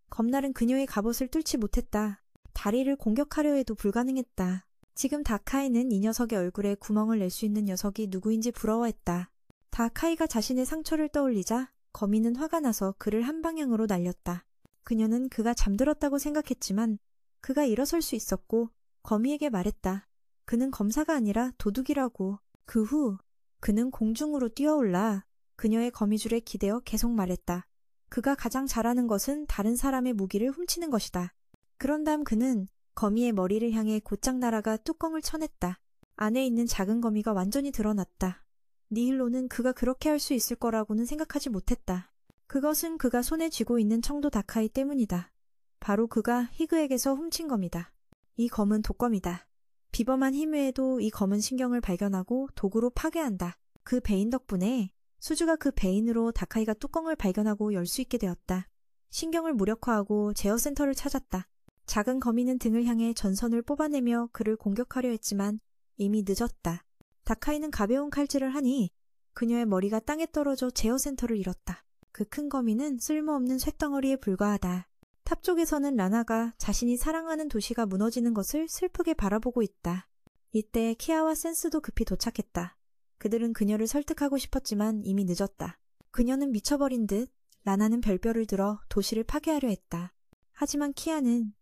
검날은 그녀의 갑옷을 뚫지 못했다. 다리를 공격하려 해도 불가능했다. 지금 다카이는 이 녀석의 얼굴에 구멍을 낼 수 있는 녀석이 누구인지 부러워했다. 다카이가 자신의 상처를 떠올리자 거미는 화가 나서 그를 한 방향으로 날렸다. 그녀는 그가 잠들었다고 생각했지만 그가 일어설 수 있었고 거미에게 말했다. 그는 검사가 아니라 도둑이라고. 그 후 그는 공중으로 뛰어올라 그녀의 거미줄에 기대어 계속 말했다. 그가 가장 잘하는 것은 다른 사람의 무기를 훔치는 것이다. 그런 다음 그는 거미의 머리를 향해 곧장 날아가 뚜껑을 쳐냈다. 안에 있는 작은 거미가 완전히 드러났다. 니힐로는 그가 그렇게 할 수 있을 거라고는 생각하지 못했다. 그것은 그가 손에 쥐고 있는 청도 다카이 때문이다. 바로 그가 히그에게서 훔친 검이다. 이 검은 독검이다. 비범한 힘 외에도 이 검은 신경을 발견하고 도구로 파괴한다. 그 베인 덕분에 수주가 그 베인으로 다카이가 뚜껑을 발견하고 열 수 있게 되었다. 신경을 무력화하고 제어센터를 찾았다. 작은 거미는 등을 향해 전선을 뽑아내며 그를 공격하려 했지만 이미 늦었다. 다카이는 가벼운 칼질을 하니 그녀의 머리가 땅에 떨어져 제어센터를 잃었다. 그 큰 거미는 쓸모없는 쇳덩어리에 불과하다. 탑 쪽에서는 라나가 자신이 사랑하는 도시가 무너지는 것을 슬프게 바라보고 있다. 이때 키아와 센스도 급히 도착했다. 그들은 그녀를 설득하고 싶었지만 이미 늦었다. 그녀는 미쳐버린 듯 라나는 별뼈를 들어 도시를 파괴하려 했다. 하지만 키아는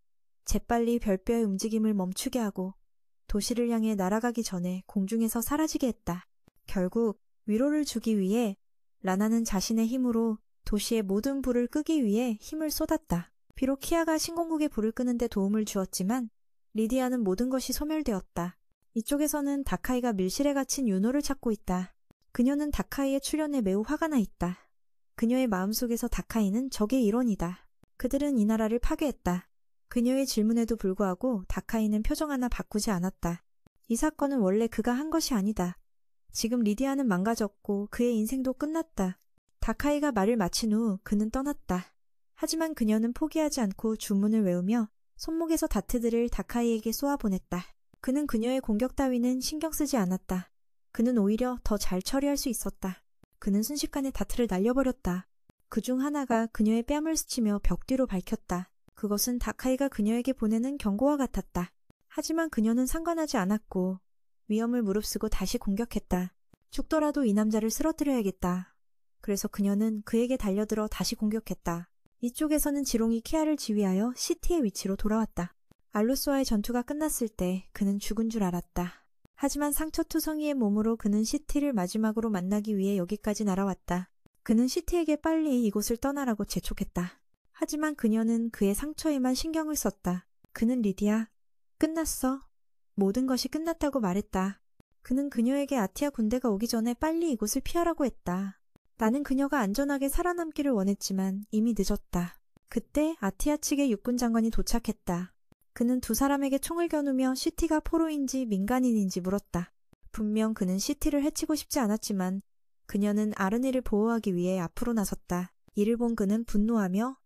재빨리 별뼈의 움직임을 멈추게 하고 도시를 향해 날아가기 전에 공중에서 사라지게 했다. 결국 위로를 주기 위해 라나는 자신의 힘으로 도시의 모든 불을 끄기 위해 힘을 쏟았다. 비록 키아가 신공국의 불을 끄는데 도움을 주었지만 리디아는 모든 것이 소멸되었다. 이쪽에서는 다카이가 밀실에 갇힌 유노를 찾고 있다. 그녀는 다카이의 출현에 매우 화가 나 있다. 그녀의 마음속에서 다카이는 적의 일원이다. 그들은 이 나라를 파괴했다. 그녀의 질문에도 불구하고 다카이는 표정 하나 바꾸지 않았다. 이 사건은 원래 그가 한 것이 아니다. 지금 리디아는 망가졌고 그의 인생도 끝났다. 다카이가 말을 마친 후 그는 떠났다. 하지만 그녀는 포기하지 않고 주문을 외우며 손목에서 다트들을 다카이에게 쏘아보냈다. 그는 그녀의 공격 따위는 신경 쓰지 않았다. 그는 오히려 더 잘 처리할 수 있었다. 그는 순식간에 다트를 날려버렸다. 그중 하나가 그녀의 뺨을 스치며 벽 뒤로 밝혔다. 그것은 다카이가 그녀에게 보내는 경고와 같았다. 하지만 그녀는 상관하지 않았고 위험을 무릅쓰고 다시 공격했다. 죽더라도 이 남자를 쓰러뜨려야겠다. 그래서 그녀는 그에게 달려들어 다시 공격했다. 이쪽에서는 지롱이 키아를 지휘하여 시티의 위치로 돌아왔다. 알루스와의 전투가 끝났을 때 그는 죽은 줄 알았다. 하지만 상처투성이의 몸으로 그는 시티를 마지막으로 만나기 위해 여기까지 날아왔다. 그는 시티에게 빨리 이곳을 떠나라고 재촉했다. 하지만 그녀는 그의 상처에만 신경을 썼다. 그는 리디아, 끝났어. 모든 것이 끝났다고 말했다. 그는 그녀에게 아티아 군대가 오기 전에 빨리 이곳을 피하라고 했다. 나는 그녀가 안전하게 살아남기를 원했지만 이미 늦었다. 그때 아티아 측의 육군 장관이 도착했다. 그는 두 사람에게 총을 겨누며 시티가 포로인지 민간인인지 물었다. 분명 그는 시티를 해치고 싶지 않았지만 그녀는 아르니를 보호하기 위해 앞으로 나섰다. 이를 본 그는 분노하며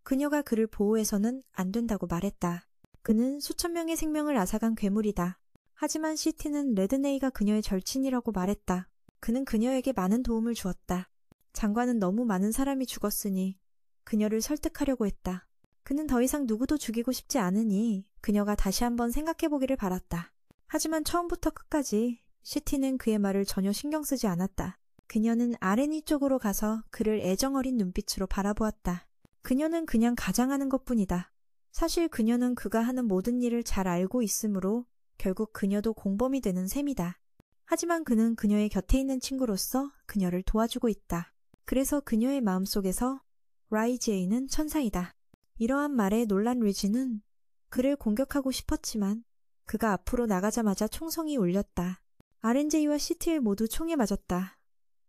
그녀가 그를 보호해서는 안 된다고 말했다. 그는 수천 명의 생명을 앗아간 괴물이다. 하지만 시티는 레드네이가 그녀의 절친이라고 말했다. 그는 그녀에게 많은 도움을 주었다. 장관은 너무 많은 사람이 죽었으니 그녀를 설득하려고 했다. 그는 더 이상 누구도 죽이고 싶지 않으니 그녀가 다시 한번 생각해보기를 바랐다. 하지만 처음부터 끝까지 시티는 그의 말을 전혀 신경 쓰지 않았다. 그녀는 아렌이 쪽으로 가서 그를 애정어린 눈빛으로 바라보았다. 그녀는 그냥 가장하는 것뿐이다. 사실 그녀는 그가 하는 모든 일을 잘 알고 있으므로 결국 그녀도 공범이 되는 셈이다. 하지만 그는 그녀의 곁에 있는 친구로서 그녀를 도와주고 있다. 그래서 그녀의 마음속에서 라이지에이는 천사이다. 이러한 말에 놀란 리지는 그를 공격하고 싶었지만 그가 앞으로 나가자마자 총성이 울렸다. 아렌제이와 시티엘 모두 총에 맞았다.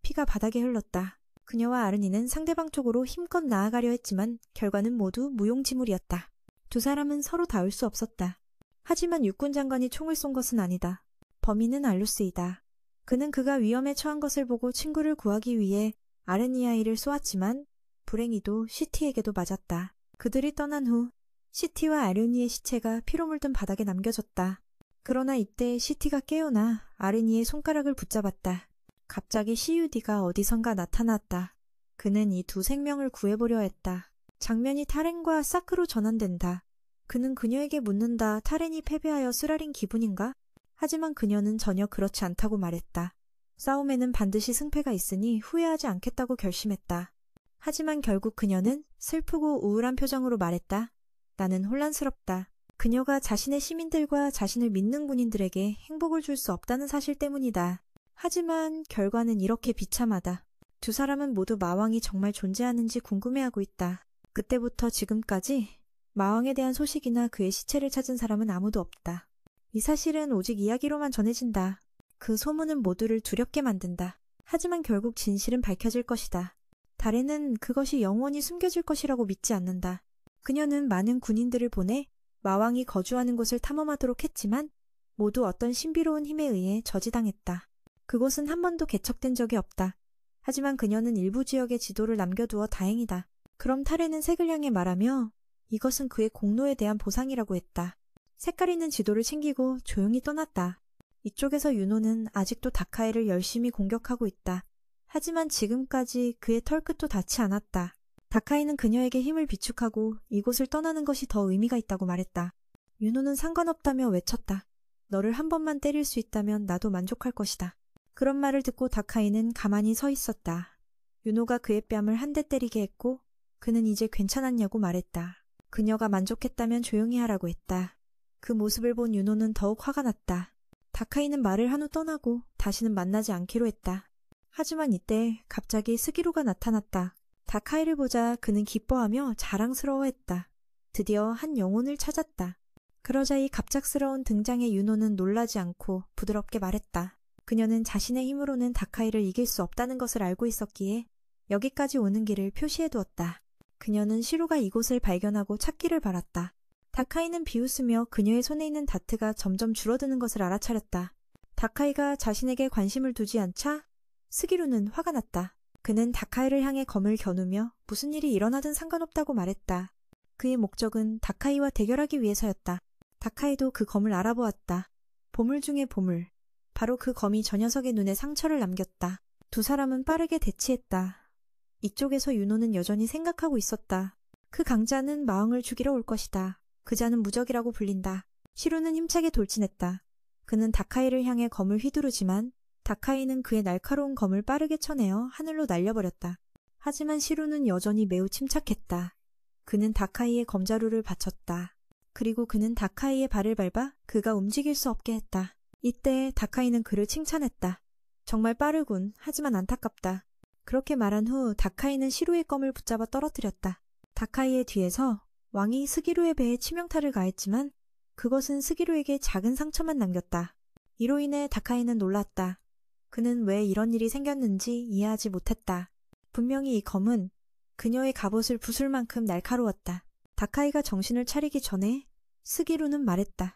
피가 바닥에 흘렀다. 그녀와 아르니는 상대방 쪽으로 힘껏 나아가려 했지만 결과는 모두 무용지물이었다. 두 사람은 서로 닿을 수 없었다. 하지만 육군 장관이 총을 쏜 것은 아니다. 범인은 알루스이다. 그는 그가 위험에 처한 것을 보고 친구를 구하기 위해 아르니아이를 쏘았지만 불행히도 시티에게도 맞았다. 그들이 떠난 후 시티와 아르니의 시체가 피로 물든 바닥에 남겨졌다. 그러나 이때 시티가 깨어나 아르니의 손가락을 붙잡았다. 갑자기 시유디가 어디선가 나타났다. 그는 이 두 생명을 구해보려 했다. 장면이 타렌과 사크로 전환된다. 그는 그녀에게 묻는다. 타렌이 패배하여 쓰라린 기분인가? 하지만 그녀는 전혀 그렇지 않다고 말했다. 싸움에는 반드시 승패가 있으니 후회하지 않겠다고 결심했다. 하지만 결국 그녀는 슬프고 우울한 표정으로 말했다. 나는 혼란스럽다. 그녀가 자신의 시민들과 자신을 믿는 군인들에게 행복을 줄 수 없다는 사실 때문이다. 하지만 결과는 이렇게 비참하다. 두 사람은 모두 마왕이 정말 존재하는지 궁금해하고 있다. 그때부터 지금까지 마왕에 대한 소식이나 그의 시체를 찾은 사람은 아무도 없다. 이 사실은 오직 이야기로만 전해진다. 그 소문은 모두를 두렵게 만든다. 하지만 결국 진실은 밝혀질 것이다. 다레는 그것이 영원히 숨겨질 것이라고 믿지 않는다. 그녀는 많은 군인들을 보내 마왕이 거주하는 곳을 탐험하도록 했지만 모두 어떤 신비로운 힘에 의해 저지당했다. 그곳은 한 번도 개척된 적이 없다. 하지만 그녀는 일부 지역의 지도를 남겨두어 다행이다. 그럼 타레는 색을 향해 말하며 이것은 그의 공로에 대한 보상이라고 했다. 색깔 있는 지도를 챙기고 조용히 떠났다. 이쪽에서 윤호는 아직도 다카이를 열심히 공격하고 있다. 하지만 지금까지 그의 털끝도 닿지 않았다. 다카이는 그녀에게 힘을 비축하고 이곳을 떠나는 것이 더 의미가 있다고 말했다. 윤호는 상관없다며 외쳤다. 너를 한 번만 때릴 수 있다면 나도 만족할 것이다. 그런 말을 듣고 다카이는 가만히 서 있었다. 윤호가 그의 뺨을 한 대 때리게 했고 그는 이제 괜찮았냐고 말했다. 그녀가 만족했다면 조용히 하라고 했다. 그 모습을 본 윤호는 더욱 화가 났다. 다카이는 말을 한 후 떠나고 다시는 만나지 않기로 했다. 하지만 이때 갑자기 스기루가 나타났다. 다카이를 보자 그는 기뻐하며 자랑스러워했다. 드디어 한 영혼을 찾았다. 그러자 이 갑작스러운 등장에 윤호는 놀라지 않고 부드럽게 말했다. 그녀는 자신의 힘으로는 다카이를 이길 수 없다는 것을 알고 있었기에 여기까지 오는 길을 표시해두었다. 그녀는 시루가 이곳을 발견하고 찾기를 바랐다. 다카이는 비웃으며 그녀의 손에 있는 다트가 점점 줄어드는 것을 알아차렸다. 다카이가 자신에게 관심을 두지 않자 스기루는 화가 났다. 그는 다카이를 향해 검을 겨누며 무슨 일이 일어나든 상관없다고 말했다. 그의 목적은 다카이와 대결하기 위해서였다. 다카이도 그 검을 알아보았다. 보물 중의 보물. 바로 그 검이 저 녀석의 눈에 상처를 남겼다. 두 사람은 빠르게 대치했다. 이쪽에서 윤호는 여전히 생각하고 있었다. 그 강자는 마왕을 죽이러 올 것이다. 그 자는 무적이라고 불린다. 시루는 힘차게 돌진했다. 그는 다카이를 향해 검을 휘두르지만 다카이는 그의 날카로운 검을 빠르게 쳐내어 하늘로 날려버렸다. 하지만 시루는 여전히 매우 침착했다. 그는 다카이의 검자루를 받쳤다. 그리고 그는 다카이의 발을 밟아 그가 움직일 수 없게 했다. 이때 다카이는 그를 칭찬했다. 정말 빠르군. 하지만 안타깝다. 그렇게 말한 후 다카이는 시루의 검을 붙잡아 떨어뜨렸다. 다카이의 뒤에서 왕이 스기루의 배에 치명타를 가했지만 그것은 스기루에게 작은 상처만 남겼다. 이로 인해 다카이는 놀랐다. 그는 왜 이런 일이 생겼는지 이해하지 못했다. 분명히 이 검은 그녀의 갑옷을 부술 만큼 날카로웠다. 다카이가 정신을 차리기 전에 스기루는 말했다.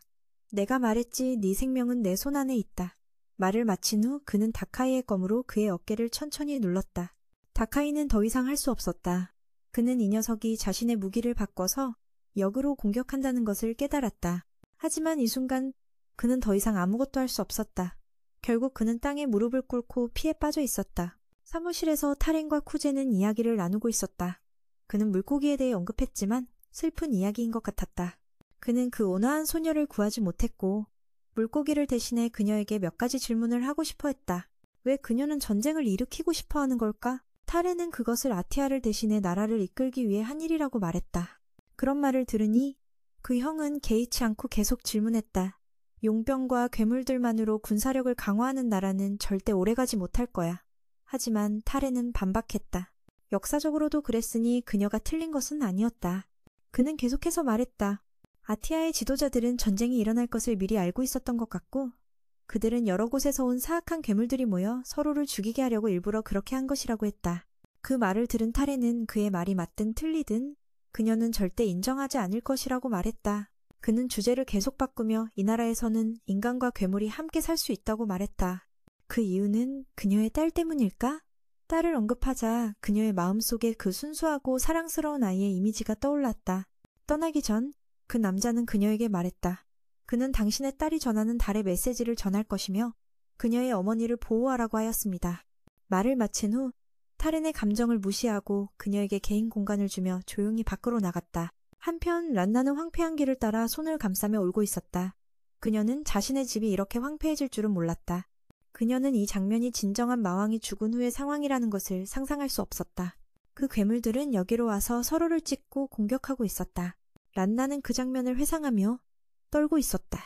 내가 말했지 네 생명은 내 손 안에 있다. 말을 마친 후 그는 다카이의 검으로 그의 어깨를 천천히 눌렀다. 다카이는 더 이상 할 수 없었다. 그는 이 녀석이 자신의 무기를 바꿔서 역으로 공격한다는 것을 깨달았다. 하지만 이 순간 그는 더 이상 아무것도 할 수 없었다. 결국 그는 땅에 무릎을 꿇고 피에 빠져 있었다. 사무실에서 타렌과 쿠제는 이야기를 나누고 있었다. 그는 물고기에 대해 언급했지만 슬픈 이야기인 것 같았다. 그는 그 온화한 소녀를 구하지 못했고 물고기를 대신해 그녀에게 몇 가지 질문을 하고 싶어 했다. 왜 그녀는 전쟁을 일으키고 싶어 하는 걸까? 타레는 그것을 아티아를 대신해 나라를 이끌기 위해 한 일이라고 말했다. 그런 말을 들으니 그 형은 개의치 않고 계속 질문했다. 용병과 괴물들만으로 군사력을 강화하는 나라는 절대 오래가지 못할 거야. 하지만 타레는 반박했다. 역사적으로도 그랬으니 그녀가 틀린 것은 아니었다. 그는 계속해서 말했다. 아티아의 지도자들은 전쟁이 일어날 것을 미리 알고 있었던 것 같고 그들은 여러 곳에서 온 사악한 괴물들이 모여 서로를 죽이게 하려고 일부러 그렇게 한 것이라고 했다. 그 말을 들은 타레는 그의 말이 맞든 틀리든 그녀는 절대 인정하지 않을 것이라고 말했다. 그는 주제를 계속 바꾸며 이 나라에서는 인간과 괴물이 함께 살 수 있다고 말했다. 그 이유는 그녀의 딸 때문일까? 딸을 언급하자 그녀의 마음속에 그 순수하고 사랑스러운 아이의 이미지가 떠올랐다. 떠나기 전 그 남자는 그녀에게 말했다. 그는 당신의 딸이 전하는 달의 메시지를 전할 것이며 그녀의 어머니를 보호하라고 하였습니다. 말을 마친 후 타렌의 감정을 무시하고 그녀에게 개인 공간을 주며 조용히 밖으로 나갔다. 한편 란나는 황폐한 길을 따라 손을 감싸며 울고 있었다. 그녀는 자신의 집이 이렇게 황폐해질 줄은 몰랐다. 그녀는 이 장면이 진정한 마왕이 죽은 후의 상황이라는 것을 상상할 수 없었다. 그 괴물들은 여기로 와서 서로를 찢고 공격하고 있었다. 란나는 그 장면을 회상하며 떨고 있었다.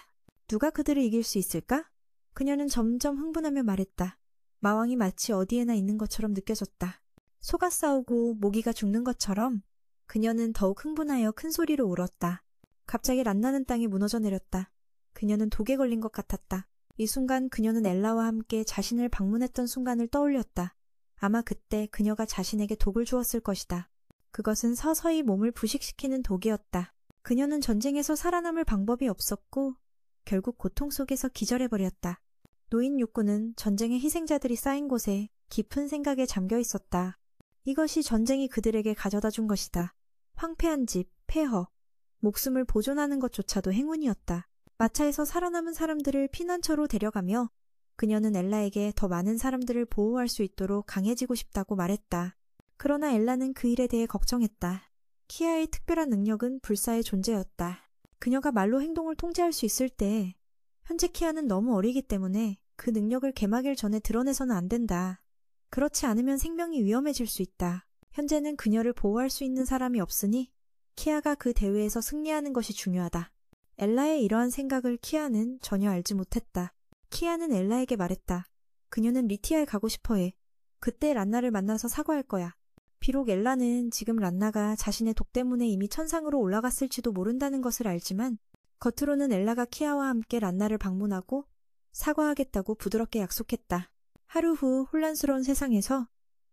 누가 그들을 이길 수 있을까? 그녀는 점점 흥분하며 말했다. 마왕이 마치 어디에나 있는 것처럼 느껴졌다. 소가 싸우고 모기가 죽는 것처럼 그녀는 더욱 흥분하여 큰 소리로 울었다. 갑자기 란나는 땅에 무너져 내렸다. 그녀는 독에 걸린 것 같았다. 이 순간 그녀는 엘라와 함께 자신을 방문했던 순간을 떠올렸다. 아마 그때 그녀가 자신에게 독을 주었을 것이다. 그것은 서서히 몸을 부식시키는 독이었다. 그녀는 전쟁에서 살아남을 방법이 없었고 결국 고통 속에서 기절해버렸다. 노인 육군은 전쟁의 희생자들이 쌓인 곳에 깊은 생각에 잠겨 있었다. 이것이 전쟁이 그들에게 가져다 준 것이다. 황폐한 집, 폐허, 목숨을 보존하는 것조차도 행운이었다. 마차에서 살아남은 사람들을 피난처로 데려가며 그녀는 엘라에게 더 많은 사람들을 보호할 수 있도록 강해지고 싶다고 말했다. 그러나 엘라는 그 일에 대해 걱정했다. 키아의 특별한 능력은 불사의 존재였다. 그녀가 말로 행동을 통제할 수 있을 때 현재 키아는 너무 어리기 때문에 그 능력을 개막일 전에 드러내서는 안 된다. 그렇지 않으면 생명이 위험해질 수 있다. 현재는 그녀를 보호할 수 있는 사람이 없으니 키아가 그 대회에서 승리하는 것이 중요하다. 엘라의 이러한 생각을 키아는 전혀 알지 못했다. 키아는 엘라에게 말했다. 그녀는 리티아에 가고 싶어해. 그때 란나를 만나서 사과할 거야. 비록 엘라는 지금 란나가 자신의 독 때문에 이미 천상으로 올라갔을지도 모른다는 것을 알지만 겉으로는 엘라가 키아와 함께 란나를 방문하고 사과하겠다고 부드럽게 약속했다. 하루 후 혼란스러운 세상에서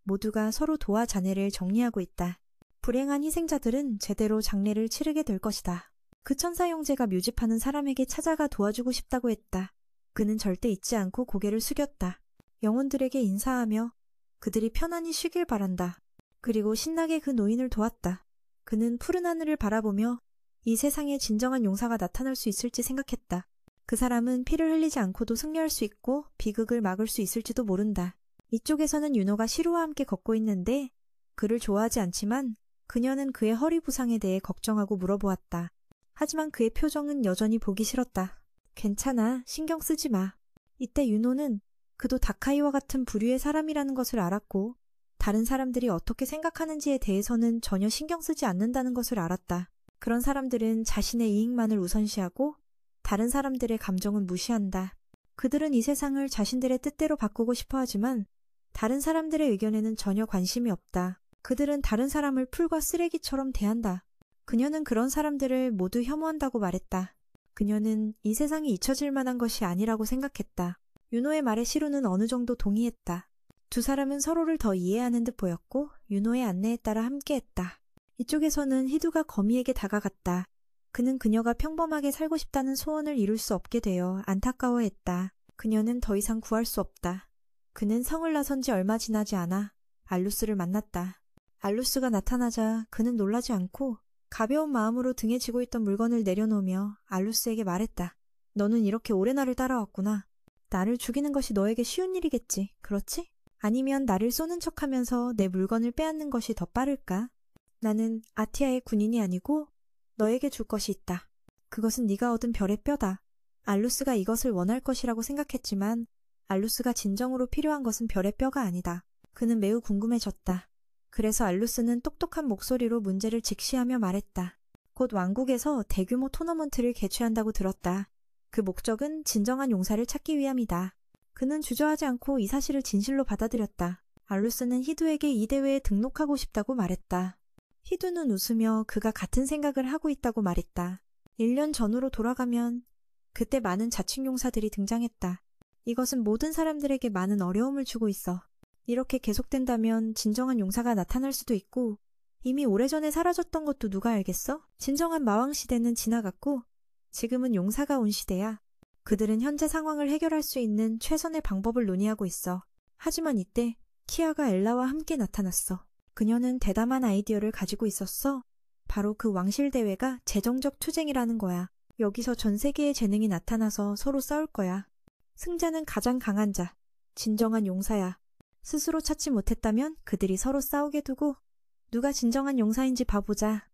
모두가 서로 도와 자네를 정리하고 있다. 불행한 희생자들은 제대로 장례를 치르게 될 것이다. 그 천사 형제가 묘집하는 사람에게 찾아가 도와주고 싶다고 했다. 그는 절대 잊지 않고 고개를 숙였다. 영혼들에게 인사하며 그들이 편안히 쉬길 바란다. 그리고 신나게 그 노인을 도왔다. 그는 푸른 하늘을 바라보며 이 세상에 진정한 용사가 나타날 수 있을지 생각했다. 그 사람은 피를 흘리지 않고도 승리할 수 있고 비극을 막을 수 있을지도 모른다. 이쪽에서는 윤호가 시루와 함께 걷고 있는데 그를 좋아하지 않지만 그녀는 그의 허리 부상에 대해 걱정하고 물어보았다. 하지만 그의 표정은 여전히 보기 싫었다. 괜찮아, 신경 쓰지 마. 이때 윤호는 그도 다카이와 같은 부류의 사람이라는 것을 알았고 다른 사람들이 어떻게 생각하는지에 대해서는 전혀 신경 쓰지 않는다는 것을 알았다. 그런 사람들은 자신의 이익만을 우선시하고 다른 사람들의 감정은 무시한다. 그들은 이 세상을 자신들의 뜻대로 바꾸고 싶어 하지만 다른 사람들의 의견에는 전혀 관심이 없다. 그들은 다른 사람을 풀과 쓰레기처럼 대한다. 그녀는 그런 사람들을 모두 혐오한다고 말했다. 그녀는 이 세상이 잊혀질 만한 것이 아니라고 생각했다. 윤호의 말에 시루는 어느 정도 동의했다. 두 사람은 서로를 더 이해하는 듯 보였고 윤호의 안내에 따라 함께했다. 이쪽에서는 희두가 거미에게 다가갔다. 그는 그녀가 평범하게 살고 싶다는 소원을 이룰 수 없게 되어 안타까워했다. 그녀는 더 이상 구할 수 없다. 그는 성을 나선 지 얼마 지나지 않아 알루스를 만났다. 알루스가 나타나자 그는 놀라지 않고 가벼운 마음으로 등에 지고 있던 물건을 내려놓으며 알루스에게 말했다. 너는 이렇게 오래 나를 따라왔구나. 나를 죽이는 것이 너에게 쉬운 일이겠지, 그렇지? 아니면 나를 쏘는 척하면서 내 물건을 빼앗는 것이 더 빠를까? 나는 아티아의 군인이 아니고 너에게 줄 것이 있다. 그것은 네가 얻은 별의 뼈다. 알루스가 이것을 원할 것이라고 생각했지만 알루스가 진정으로 필요한 것은 별의 뼈가 아니다. 그는 매우 궁금해졌다. 그래서 알루스는 똑똑한 목소리로 문제를 직시하며 말했다. 곧 왕국에서 대규모 토너먼트를 개최한다고 들었다. 그 목적은 진정한 용사를 찾기 위함이다. 그는 주저하지 않고 이 사실을 진실로 받아들였다. 알루스는 희두에게 이 대회에 등록하고 싶다고 말했다. 희두는 웃으며 그가 같은 생각을 하고 있다고 말했다. 1년 전으로 돌아가면 그때 많은 자칭 용사들이 등장했다. 이것은 모든 사람들에게 많은 어려움을 주고 있어. 이렇게 계속된다면 진정한 용사가 나타날 수도 있고 이미 오래전에 사라졌던 것도 누가 알겠어? 진정한 마왕 시대는 지나갔고 지금은 용사가 온 시대야. 그들은 현재 상황을 해결할 수 있는 최선의 방법을 논의하고 있어. 하지만 이때 키아가 엘라와 함께 나타났어. 그녀는 대담한 아이디어를 가지고 있었어. 바로 그 왕실 대회가 재정적 투쟁이라는 거야. 여기서 전 세계의 재능이 나타나서 서로 싸울 거야. 승자는 가장 강한 자, 진정한 용사야. 스스로 찾지 못했다면 그들이 서로 싸우게 두고 누가 진정한 용사인지 봐보자.